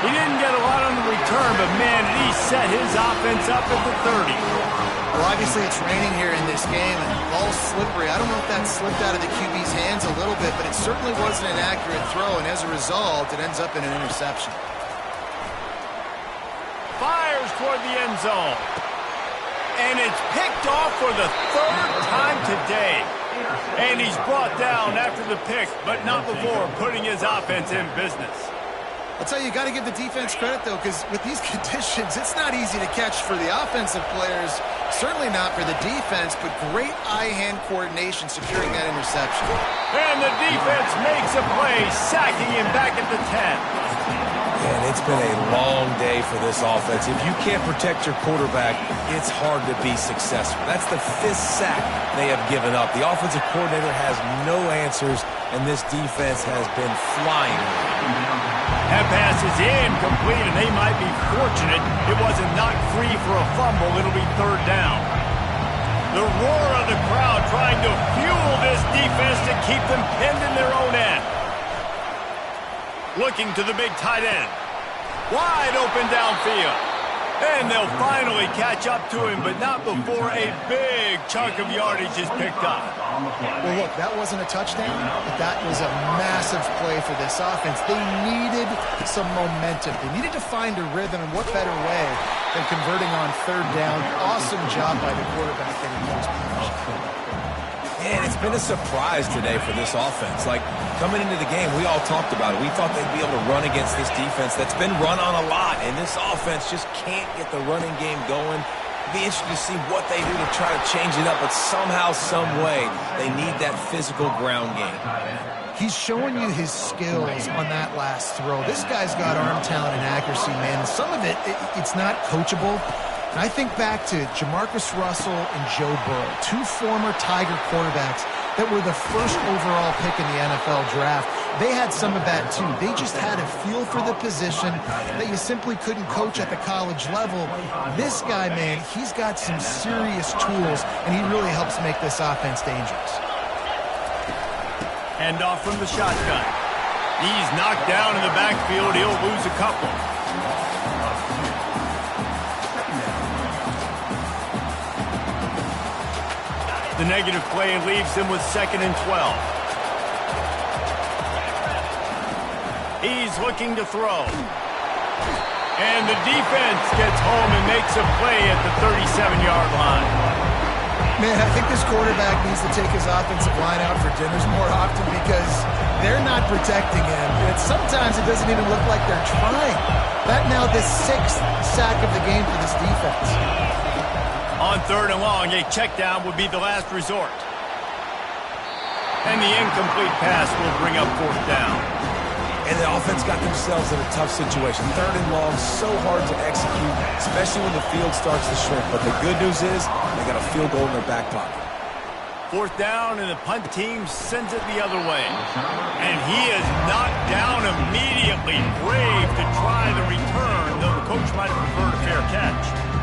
He didn't get a lot on the return, but, man, he set his offense up at the 30. Well, obviously it's raining here in this game, and the ball's slippery. I don't know if that slipped out of the QB's hands a little bit, but it certainly wasn't an accurate throw, and as a result, it ends up in an interception. Fires toward the end zone. And it's picked off for the third time today. And he's brought down after the pick, but not before putting his offense in business. I'll tell you, you got to give the defense credit, though, because with these conditions, it's not easy to catch for the offensive players, certainly not for the defense, but great eye-hand coordination securing that interception. And the defense makes a play, sacking him back at the 10. And it's been a long day for this offense. If you can't protect your quarterback, it's hard to be successful. That's the 5th sack they have given up. The offensive coordinator has no answers, and this defense has been flying. That pass is incomplete, and they might be fortunate it wasn't knocked free for a fumble. It'll be third down. The roar of the crowd trying to fuel this defense to keep them pinned in their own end. Looking to the big tight end. Wide open downfield. And they'll finally catch up to him, but not before a big chunk of yardage is picked up. Well, look, that wasn't a touchdown, but that was a massive play for this offense. They needed some momentum. They needed to find a rhythm, and what better way than converting on third down. Awesome job by the quarterback getting those positions. And it's been a surprise today for this offense. Like, coming into the game, we all talked about it. We thought they'd be able to run against this defense that's been run on a lot, and this offense just can't get the running game going. It'll be interesting to see what they do to try to change it up, but somehow, some way, they need that physical ground game. He's showing you his skills on that last throw. This guy's got arm talent and accuracy, man. Some of it's not coachable. And I think back to Jamarcus Russell and Joe Burrow, 2 former Tiger quarterbacks that were the first overall pick in the NFL draft. They had some of that too. They just had a feel for the position that you simply couldn't coach at the college level. This guy, man, he's got some serious tools, and he really helps make this offense dangerous. Hand off from the shotgun. He's knocked down in the backfield. He'll lose a couple. The negative play leaves him with 2nd and 12. He's looking to throw. And the defense gets home and makes a play at the 37-yard line. Man, I think this quarterback needs to take his offensive line out for dinners more often because they're not protecting him. And sometimes it doesn't even look like they're trying. That now the 6th sack of the game for this defense. On third and long, a check down would be the last resort. And the incomplete pass will bring up fourth down. And the offense got themselves in a tough situation. Third and long, so hard to execute, especially when the field starts to shrink. But the good news is they got a field goal in their back pocket. Fourth down, and the punt team sends it the other way. And he is knocked down immediately. Brave to try the return, though the coach might have preferred a fair catch.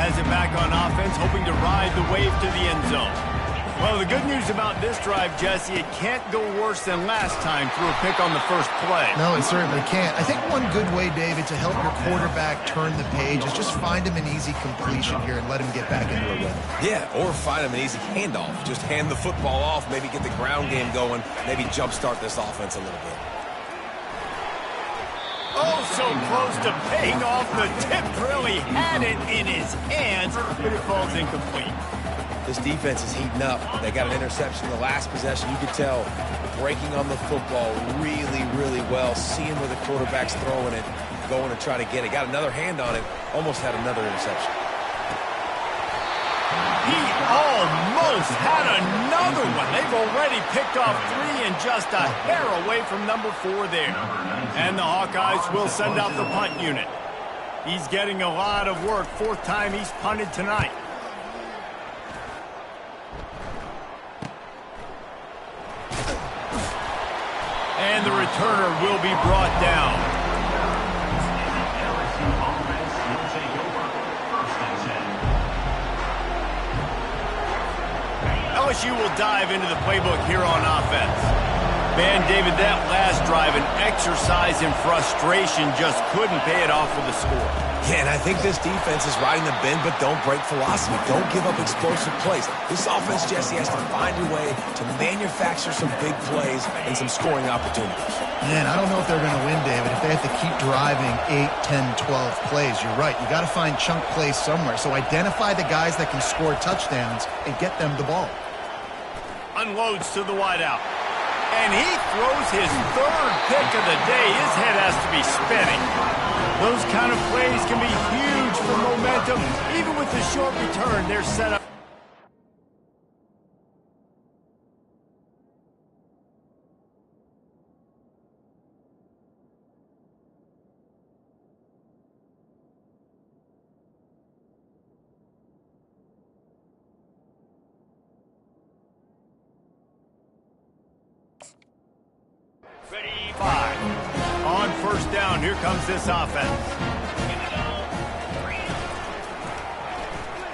Has it back on offense, hoping to ride the wave to the end zone. Well, the good news about this drive, Jesse, it can't go worse than last time through a pick on the first play. No, it certainly can't. I think one good way, David, to help your quarterback turn the page is just find him an easy completion here and let him get back into a rhythm. Yeah, or find him an easy handoff. Just hand the football off, maybe get the ground game going, maybe jumpstart this offense a little bit. Oh, so close to paying off the tip drill. He had it in his hands, but it falls incomplete. This defense is heating up. They got an interception in the last possession. You could tell breaking on the football really, really well, seeing where the quarterback's throwing it, going to try to get it. Got another hand on it, almost had another interception. He almost had another one. They've already picked off 3 and just a hair away from number 4 there. And the Hawkeyes will send out the punt unit. He's getting a lot of work. 4th time he's punted tonight. And the returner will be brought down. LSU will dive into the playbook here on offense. Man, David, that last drive, an exercise in frustration, just couldn't pay it off with a score. Yeah, and I think this defense is riding the bend but don't break philosophy. Don't give up explosive plays. This offense, Jesse, has to find a way to manufacture some big plays and some scoring opportunities. Man, I don't know if they're going to win, David, if they have to keep driving 8, 10, 12 plays. You're right. You got to find chunk plays somewhere. So identify the guys that can score touchdowns and get them the ball. Unloads to the wideout. And he throws his 3rd pick of the day. His head has to be spinning. Those kind of plays can be huge for momentum. Even with the short return, they're set up. Ready, 5. On 1st down, here comes this offense.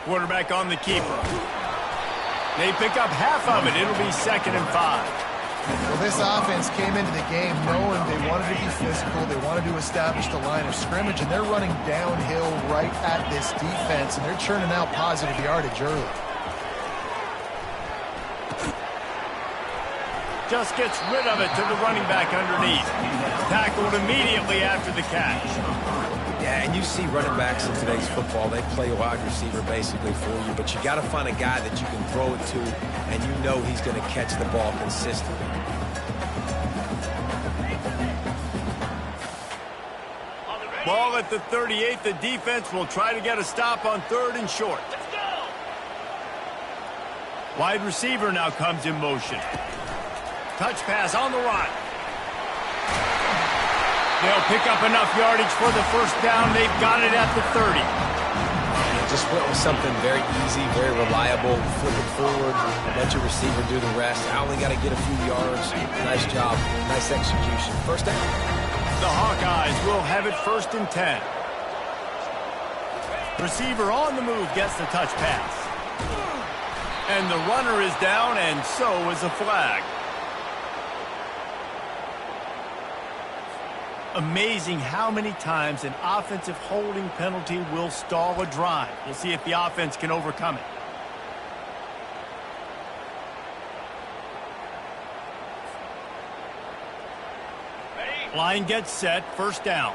Quarterback on the keeper. They pick up half of it. It'll be 2nd and 5. Well, this offense came into the game knowing they wanted to be physical. They wanted to establish the line of scrimmage, and they're running downhill right at this defense, and they're churning out positive yardage early. Just gets rid of it to the running back underneath. Tackled immediately after the catch. Yeah, and you see running backs in today's football, they play a wide receiver basically for you, but you got to find a guy that you can throw it to, and you know he's going to catch the ball consistently. Ball at the 38. The defense will try to get a stop on 3rd and short. Wide receiver now comes in motion. Touch pass on the run. They'll pick up enough yardage for the 1st down. They've got it at the 30. Just went with something very easy, very reliable. Flip it forward, let your receiver do the rest. I only got to get a few yards. Nice job, nice execution. 1st down. The Hawkeyes will have it 1st and 10. Receiver on the move gets the touch pass. And the runner is down, and so is a flag. Amazing how many times an offensive holding penalty will stall a drive. We'll see if the offense can overcome it. Line gets set, 1st down.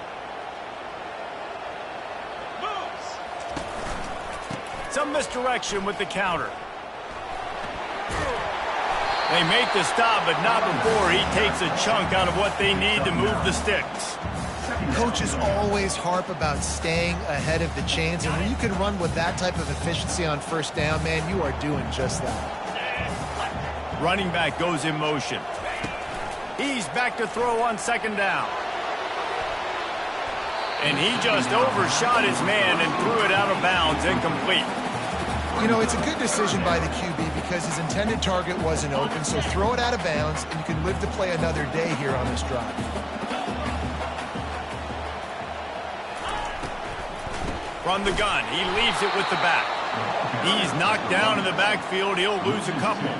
Some misdirection with the counter. They make the stop, but not before he takes a chunk out of what they need to move the sticks. Coaches always harp about staying ahead of the chains, and when you can run with that type of efficiency on 1st down, man, you are doing just that. Running back goes in motion. He's back to throw on 2nd down. And he just overshot his man and threw it out of bounds, incomplete. You know, it's a good decision by the QB because his intended target wasn't open, so throw it out of bounds, and you can live to play another day here on this drive. From the gun, he leaves it with the back. He's knocked down in the backfield. He'll lose a couple.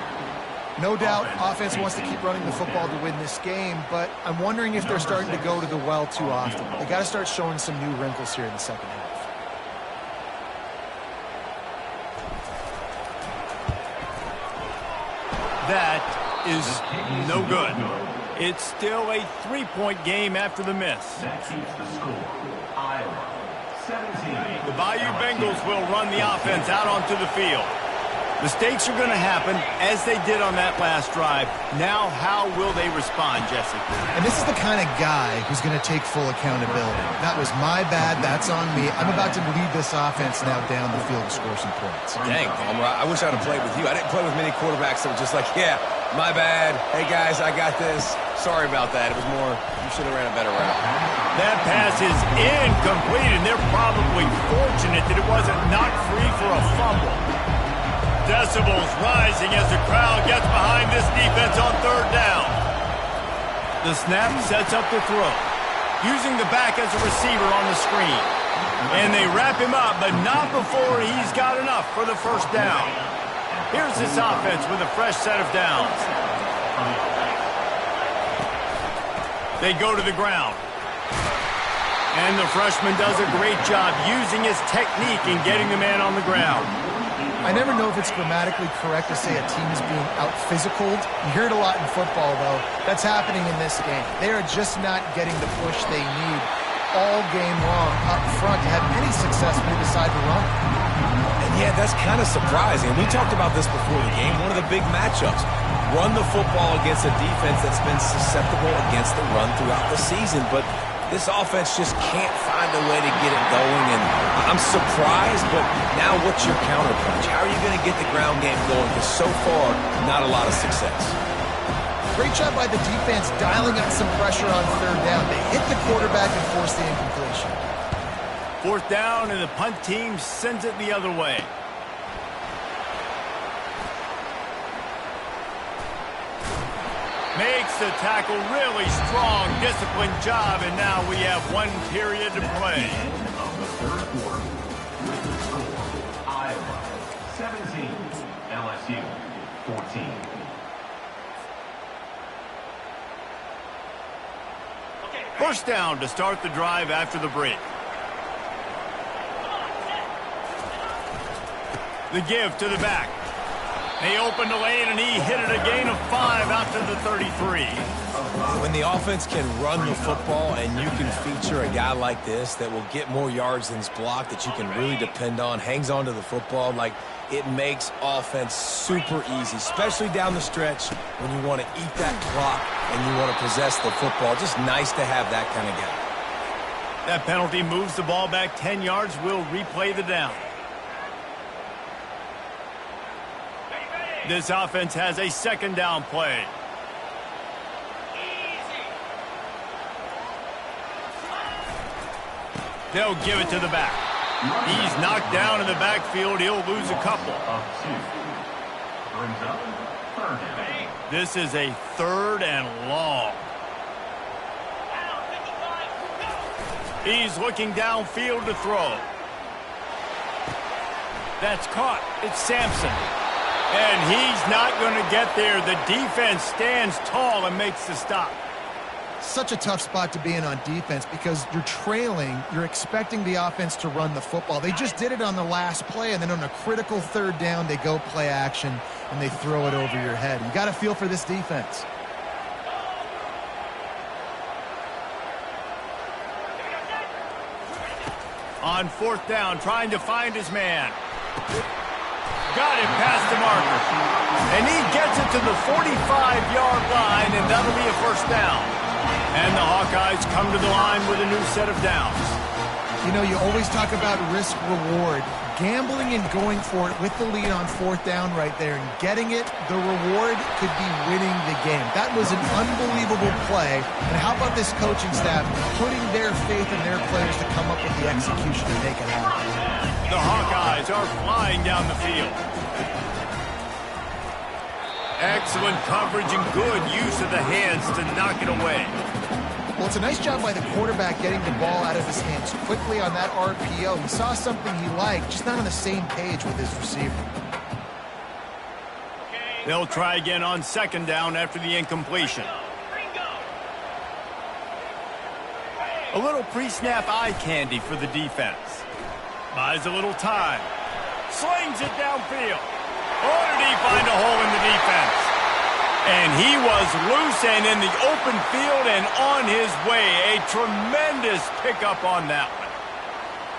No doubt, offense wants to keep running the football to win this game, but I'm wondering if they're starting to go to the well too often. They got to start showing some new wrinkles here in the 2nd half. That is no good. It's still a 3-point game after the miss. That keeps the score. Iowa, 17. The Bayou Bengals will run the offense out onto the field. Mistakes are going to happen, as they did on that last drive. Now, how will they respond, Jesse? And this is the kind of guy who's going to take full accountability. That was my bad. That's on me. I'm about to lead this offense now down the field to score some points. Dang, Palmer, I wish I'd have played with you. I didn't play with many quarterbacks that were just like, yeah, my bad. Hey, guys, I got this. Sorry about that. It was more, you should have ran a better route. That pass is incomplete, and they're probably fortunate that it wasn't knocked free for a fumble. Decibels rising as the crowd gets behind this defense on third down. The snap sets up the throw, using the back as a receiver on the screen. And they wrap him up, but not before he's got enough for the first down. Here's this offense with a fresh set of downs. They go to the ground. And the freshman does a great job using his technique in getting the man on the ground. I never know if it's grammatically correct to say a team is being out-physicaled. You hear it a lot in football, though. That's happening in this game. They are just not getting the push they need all game long up front to have any success when they decide to run. And yeah, that's kind of surprising. We talked about this before the game. One of the big matchups. Run the football against a defense that's been susceptible against the run throughout the season. But this offense just can't find a way to get it going, and I'm surprised, but now what's your counterpunch? How are you going to get the ground game going? Because so far, not a lot of success. Great job by the defense dialing up some pressure on third down. They hit the quarterback and forced the incompletion. Fourth down, and the punt team sends it the other way. Makes the tackle really strong, disciplined job, and now we have one period to play. Of the third quarter, with the score, Iowa 17, LSU 14. First down to start the drive after the break. The give to the back. They opened the lane, and he hit it a gain of 5 out to the 33. When the offense can run the football and you can feature a guy like this that will get more yards than his block, that you can really depend on, hangs on to the football, like it makes offense super easy, especially down the stretch when you want to eat that clock and you want to possess the football. Just nice to have that kind of guy. That penalty moves the ball back 10 yards. We'll replay the down. This offense has a second down play. They'll give it to the back. He's knocked down in the backfield. He'll lose a couple. Brings up third down. This is a third and long. He's looking downfield to throw. That's caught. It's Sampson. And he's not going to get there. The defense stands tall and makes the stop. Such a tough spot to be in on defense because you're trailing. You're expecting the offense to run the football. They just did it on the last play, and then on a critical third down, they go play action, and they throw it over your head. You got to feel for this defense. On fourth down, trying to find his man. Got him past the marker. And he gets it to the 45-yard line, and that'll be a first down. And the Hawkeyes come to the line with a new set of downs. You know, you always talk about risk-reward. Gambling and going for it with the lead on fourth down right there and getting it, the reward could be winning the game. That was an unbelievable play. And how about this coaching staff putting their faith in their players to come up with the execution to make it happen? The Hawkeyes are flying down the field. Excellent coverage and good use of the hands to knock it away. Well, it's a nice job by the quarterback getting the ball out of his hands quickly on that RPO. He saw something he liked, just not on the same page with his receiver. They'll try again on second down after the incompletion. A little pre-snap eye candy for the defense. Buys a little time. Slings it downfield. Oh, did he find a hole in the defense? And he was loose and in the open field and on his way. A tremendous pickup on that one.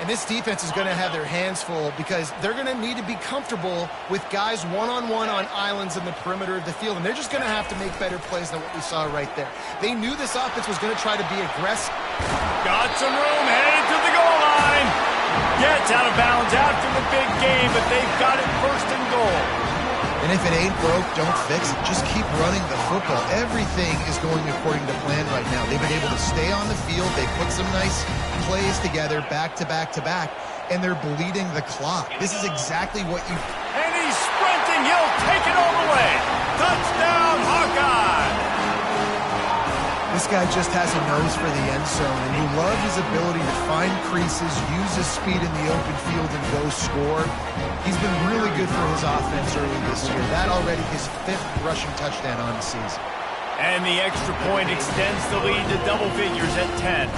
And this defense is going to have their hands full because they're going to need to be comfortable with guys one-on-one on islands in the perimeter of the field, and they're just going to have to make better plays than what we saw right there. They knew this offense was going to try to be aggressive. Got some room, headed to the goal line. Gets out of bounds after the big game, but they've got it first and goal. And if it ain't broke, don't fix it. Just keep running the football. Everything is going according to plan right now. They've been able to stay on the field. They put some nice plays together back to back to back, and they're bleeding the clock. This is exactly what you... And he's sprinting. He'll take it all the way. Touchdown, Hawkeye! This guy just has a nose for the end zone, and you love his ability to find creases, use his speed in the open field, and go score. He's been really good for his offense early this year. That already his 5th rushing touchdown on the season. And the extra point extends the lead to double figures at 10.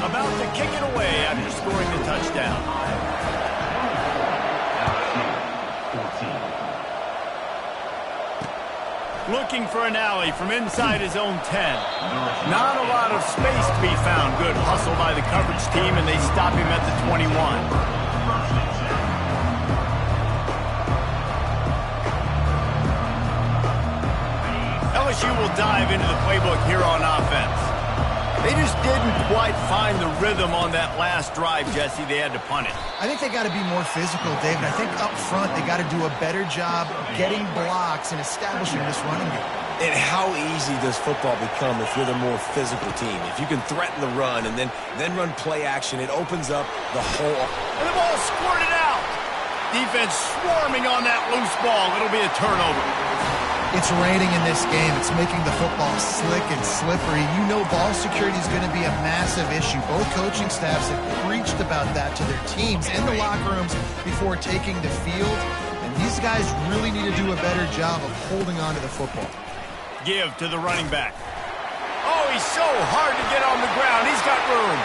About to kick it away after scoring the touchdown. Looking for an alley from inside his own 10. Not a lot of space to be found. Good hustle by the coverage team, and they stop him at the 21. LSU will dive into the playbook here on offense. They just didn't quite find the rhythm on that last drive, Jesse. They had to punt it. I think they got to be more physical, David. I think up front they got to do a better job getting blocks and establishing this running game. And how easy does football become if you're the more physical team? If you can threaten the run and then run play action, it opens up the whole... And the ball squirted out. Defense swarming on that loose ball. It'll be a turnover. It's raining in this game. It's making the football slick and slippery. You know ball security is going to be a massive issue. Both coaching staffs have preached about that to their teams in the locker rooms before taking the field. And these guys really need to do a better job of holding on to the football. Give to the running back. Oh, he's so hard to get on the ground. He's got room.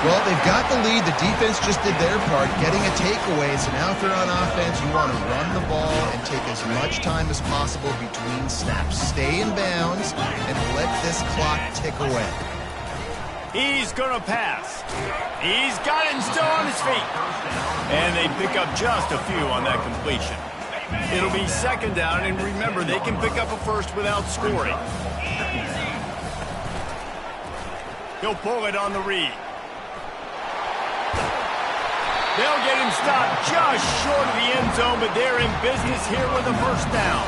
Well, they've got the lead. The defense just did their part, getting a takeaway. So now if they're on offense, you want to run the ball and take as much time as possible between snaps. Stay in bounds and let this clock tick away. He's going to pass. He's got it and still on his feet. And they pick up just a few on that completion. It'll be second down, and remember, they can pick up a first without scoring. He'll pull it on the read. They'll get him stopped just short of the end zone, but they're in business here with a first down.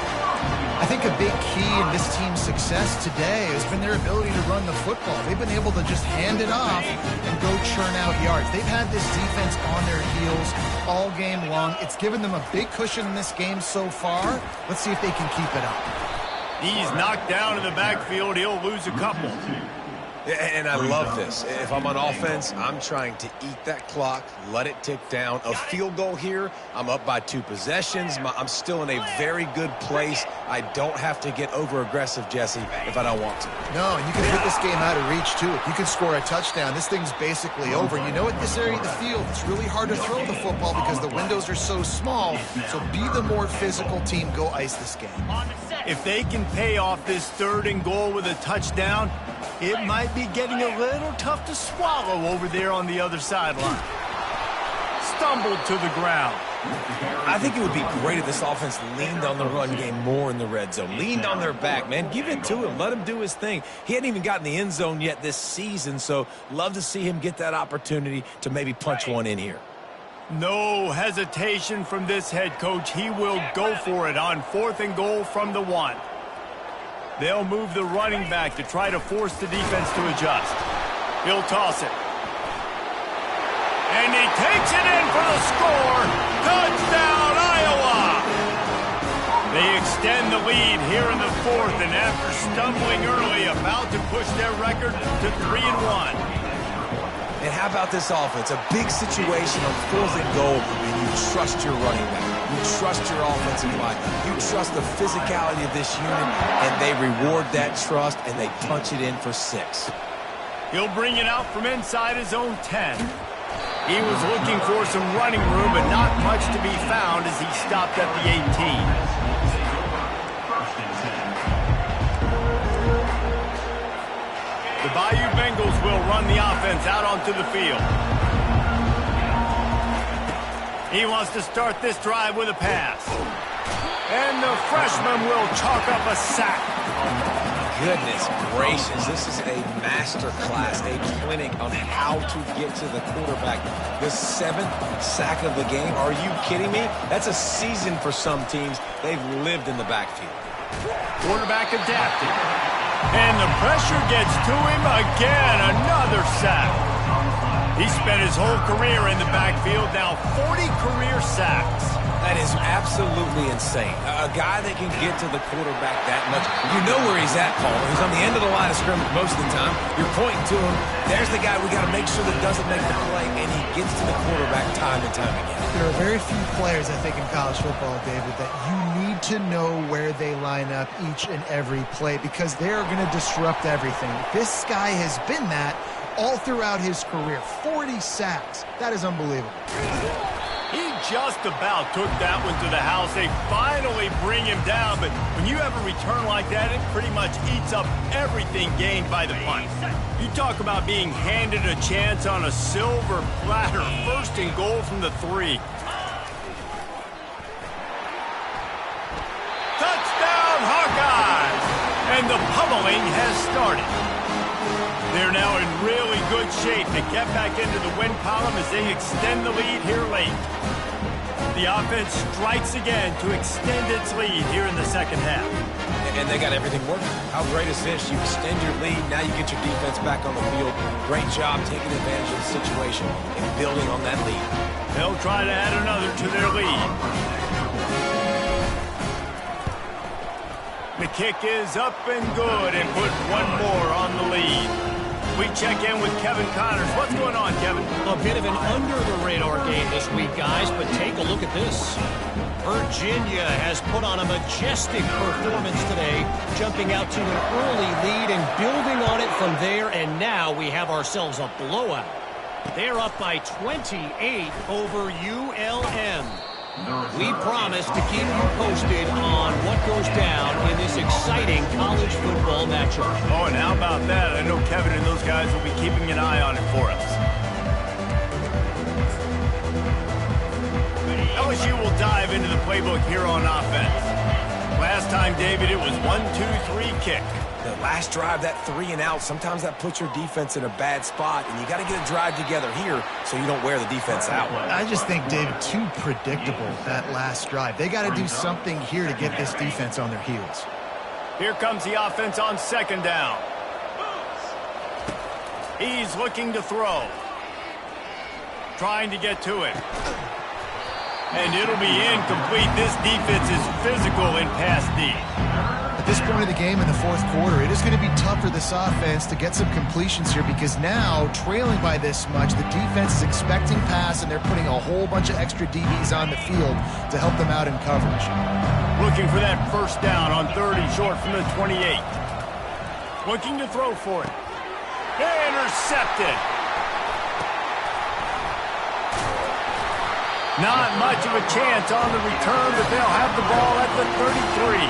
I think a big key in this team's success today has been their ability to run the football. They've been able to just hand it off and go churn out yards. They've had this defense on their heels all game long. It's given them a big cushion in this game so far. Let's see if they can keep it up. He's knocked down in the backfield. He'll lose a couple. And I love this. If I'm on offense, I'm trying to eat that clock, let it tick down. A field goal here, I'm up by 2 possessions. I'm still in a very good place. I don't have to get over-aggressive, Jesse, if I don't want to. No, and you can put this game out of reach, too. If you can score a touchdown, this thing's basically over. You know, at this area of the field, it's really hard to throw the football because the windows are so small. So be the more physical team. Go ice this game. If they can pay off this 3rd and goal with a touchdown, it might be getting a little tough to swallow over there on the other sideline. Stumbled to the ground. I think it would be great if this offense leaned on the run game more in the red zone. Leaned on their back, man. Give it to him. Let him do his thing. He hadn't even gotten the end zone yet this season, so love to see him get that opportunity to maybe punch one in here. No hesitation from this head coach. He will go for it on 4th and goal from the 1. They'll move the running back to try to force the defense to adjust. He'll toss it. And he takes it in for the score. Touchdown, Iowa! They extend the lead here in the 4th, and after stumbling early, about to push their record to 3-1. And how about this offense? A big situation on 4th and goal, and you trust your running back. You trust your offensive line. You trust the physicality of this unit, and they reward that trust, and they punch it in for 6. He'll bring it out from inside his own 10. He was looking for some running room, but not much to be found as he stopped at the 18. The Bayou Bengals will run the offense out onto the field. He wants to start this drive with a pass. And the freshman will chalk up a sack. Goodness gracious, this is a master class, a clinic on how to get to the quarterback. The 7th sack of the game, are you kidding me? That's a season for some teams. They've lived in the backfield. Quarterback adapted. And the pressure gets to him again, another sack. He spent his whole career in the backfield, now 40 career sacks. That is absolutely insane. A guy that can get to the quarterback that much. You know where he's at, Paul. He's on the end of the line of scrimmage most of the time. You're pointing to him. There's the guy we got to make sure that doesn't make the play, and he gets to the quarterback time and time again. There are very few players, I think, in college football, David, that you need to know where they line up each and every play because they're going to disrupt everything. This guy has been that all throughout his career. 40 sacks. That is unbelievable. He just about took that one to the house. They finally bring him down, but when you have a return like that, it pretty much eats up everything gained by the punt. You talk about being handed a chance on a silver platter. 1st and goal from the 3. Touchdown, Hawkeyes! And the pummeling has started. They're now in really good shape to get back into the win column as they extend the lead here late. The offense strikes again to extend its lead here in the 2nd half. And they got everything working. How great is this? You extend your lead, now you get your defense back on the field. Great job taking advantage of the situation and building on that lead. They'll try to add another to their lead. The kick is up and good and put one more on the lead. We check in with Kevin Connors. What's going on, Kevin? A bit of an under-the-radar game this week, guys, but take a look at this. Virginia has put on a majestic performance today, jumping out to an early lead and building on it from there, and now we have ourselves a blowout. They're up by 28 over ULM. We promise to keep you posted on what goes down in this exciting college football matchup. Oh, and how about that? I know Kevin and those guys will be keeping an eye on it for us. LSU will dive into the playbook here on offense. Last time, David, it was 1-2-3 kick. The last drive, that 3 and out, sometimes that puts your defense in a bad spot, and you got to get a drive together here so you don't wear the defense out. I just think, David, too predictable, that last drive. They got to do something here to get this defense on their heels. Here comes the offense on 2nd down. He's looking to throw. Trying to get to it. And it'll be incomplete. This defense is physical in pass D. At this point of the game in the 4th quarter, it is going to be tough for this offense to get some completions here because now, trailing by this much, the defense is expecting pass and they're putting a whole bunch of extra DBs on the field to help them out in coverage. Looking for that 1st down on 3rd and short from the 28. Looking to throw for it. Intercepted. Not much of a chance on the return, but they'll have the ball at the 33.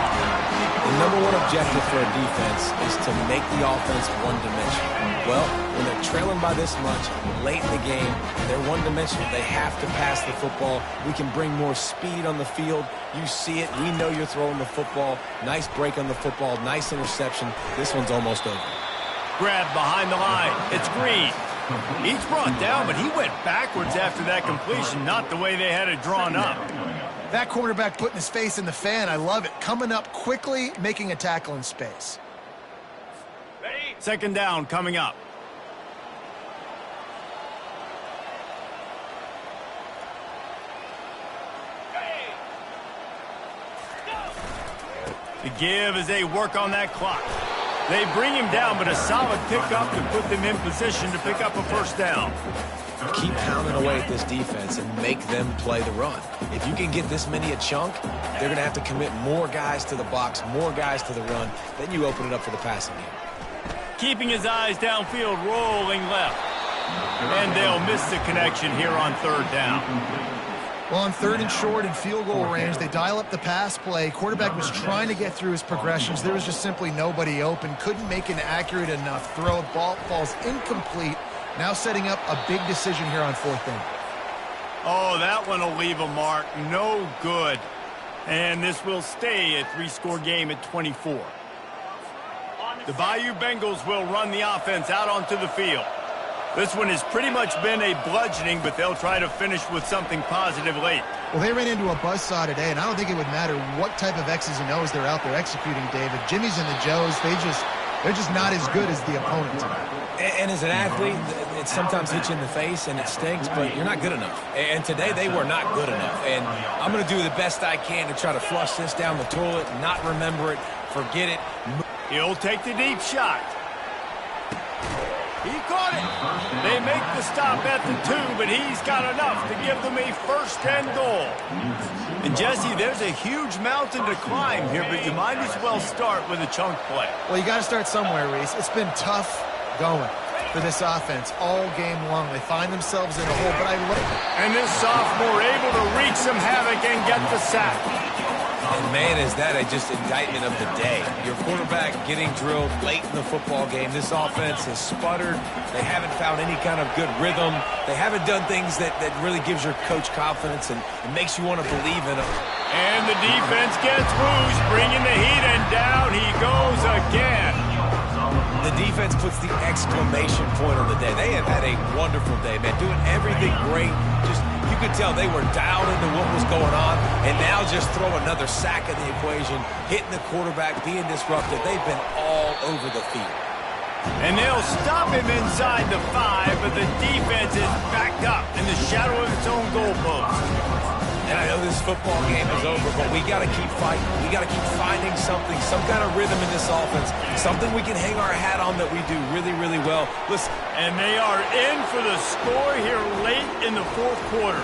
The #1 objective for a defense is to make the offense one-dimensional. Well, when they're trailing by this much, late in the game, they're one-dimensional. They have to pass the football. We can bring more speed on the field. You see it. We know you're throwing the football. Nice break on the football. Nice interception. This one's almost over. Grab behind the line. It's Green. He's brought down, but he went backwards after that completion, not the way they had it drawn up. That cornerback putting his face in the fan, I love it. Coming up quickly, making a tackle in space. 2nd down coming up. The give as they work on that clock. They bring him down, but a solid pickup to put them in position to pick up a 1st down. Keep pounding away at this defense and make them play the run. If you can get this many a chunk, they're going to have to commit more guys to the box, more guys to the run. Then you open it up for the passing game. Keeping his eyes downfield, rolling left. And they'll miss the connection here on 3rd down. Well, on 3rd and short and field goal range, they dial up the pass play. Quarterback was trying to get through his progressions. There was just simply nobody open. Couldn't make an accurate enough throw. Ball falls incomplete. Now setting up a big decision here on 4th down. Oh, that one will leave a mark. No good. And this will stay a 3-score game at 24. The Bayou Bengals will run the offense out onto the field. This one has pretty much been a bludgeoning, but they'll try to finish with something positive late. Well, they ran into a buzzsaw today, and I don't think it would matter what type of X's and O's they're out there executing, David. Jimmy's and the Joes, they're just not as good as the opponent tonight. And as an athlete, it sometimes hits you in the face and it stinks, but you're not good enough. And today they were not good enough. And I'm going to do the best I can to try to flush this down the toilet, not remember it, forget it. He'll take the deep shot. He caught it. They make the stop at the 2, but he's got enough to give them a first and goal. And, Jesse, there's a huge mountain to climb here, but you might as well start with a chunk play. Well, you got to start somewhere, Reese. It's been tough going for this offense all game long. They find themselves in a hole, but I look. And this sophomore able to wreak some havoc and get the sack. And, man, is that just indictment of the day. Your quarterback getting drilled late in the football game. This offense has sputtered. They haven't found any kind of good rhythm. They haven't done things that really gives your coach confidence and makes you want to believe in them. And the defense gets loose, bringing the heat, and down he goes again. The defense puts the exclamation point on the day. They have had a wonderful day, man, doing everything great. Just you could tell they were dialed into what was going on, and now just throw another sack in the equation, hitting the quarterback, being disruptive. They've been all over the field. And they'll stop him inside the 5, but the defense is backed up in the shadow of its own goalpost. And I know this football game is over, but we got to keep fighting. We got to keep finding something, some kind of rhythm in this offense, something we can hang our hat on that we do really, really well. Listen. And they are in for the score here late in the 4th quarter.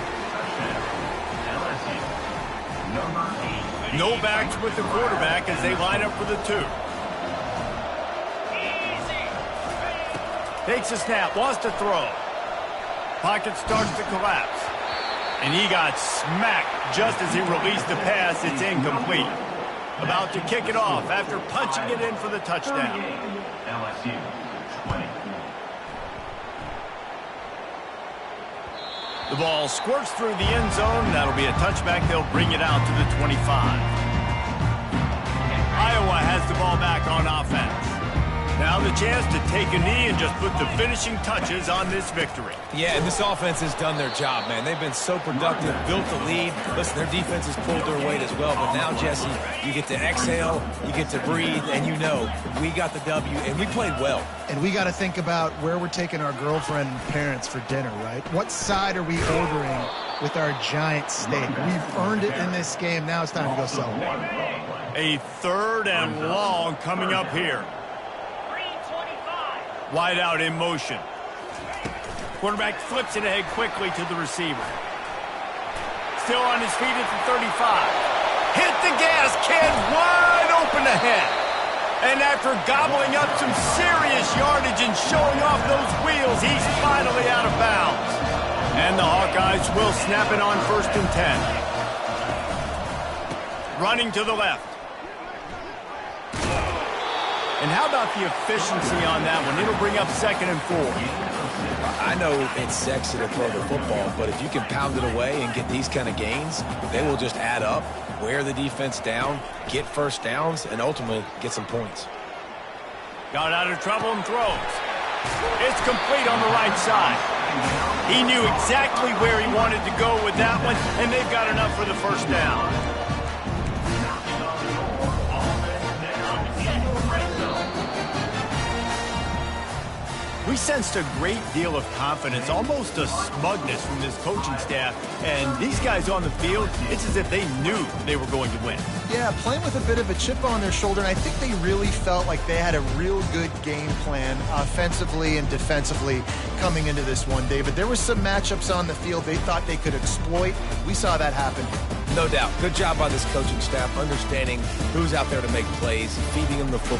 No backs with the quarterback as they line up for the 2. Takes a snap, wants to throw. Pocket starts to collapse. And he got smacked just as he released the pass. It's incomplete. About to kick it off after punching it in for the touchdown. LSU 20. The ball squirts through the end zone. That'll be a touchback. They'll bring it out to the 25. Iowa has the ball back on offense. Now the chance to take a knee and just put the finishing touches on this victory. Yeah, and this offense has done their job, man. They've been so productive, built the lead. Listen, their defense has pulled their weight as well. But now, Jesse, you get to exhale, you get to breathe, and you know we got the W, and we played well. And we got to think about where we're taking our girlfriend and parents for dinner, right? What side are we ordering with our giant steak? We've earned it in this game. Now it's time to go celebrate. A 3rd and long coming up here. Wide out in motion. Quarterback flips it ahead quickly to the receiver. Still on his feet at the 35. Hit the gas, kid, wide open ahead. And after gobbling up some serious yardage and showing off those wheels, he's finally out of bounds. And the Hawkeyes will snap it on 1st and 10. Running to the left. And how about the efficiency on that one? It'll bring up 2nd and 4. I know it's sexy to throw the football, but if you can pound it away and get these kind of gains, they will just add up, wear the defense down, get first downs, and ultimately get some points. Got out of trouble and throws. It's complete on the right side. He knew exactly where he wanted to go with that one, and they've got enough for the first down. We sensed a great deal of confidence, almost a smugness from this coaching staff. And these guys on the field, it's as if they knew they were going to win. Yeah, playing with a bit of a chip on their shoulder, and I think they really felt like they had a real good game plan offensively and defensively coming into this one, David. There were some matchups on the field they thought they could exploit. We saw that happen. No doubt. Good job by this coaching staff, understanding who's out there to make plays, feeding them the football.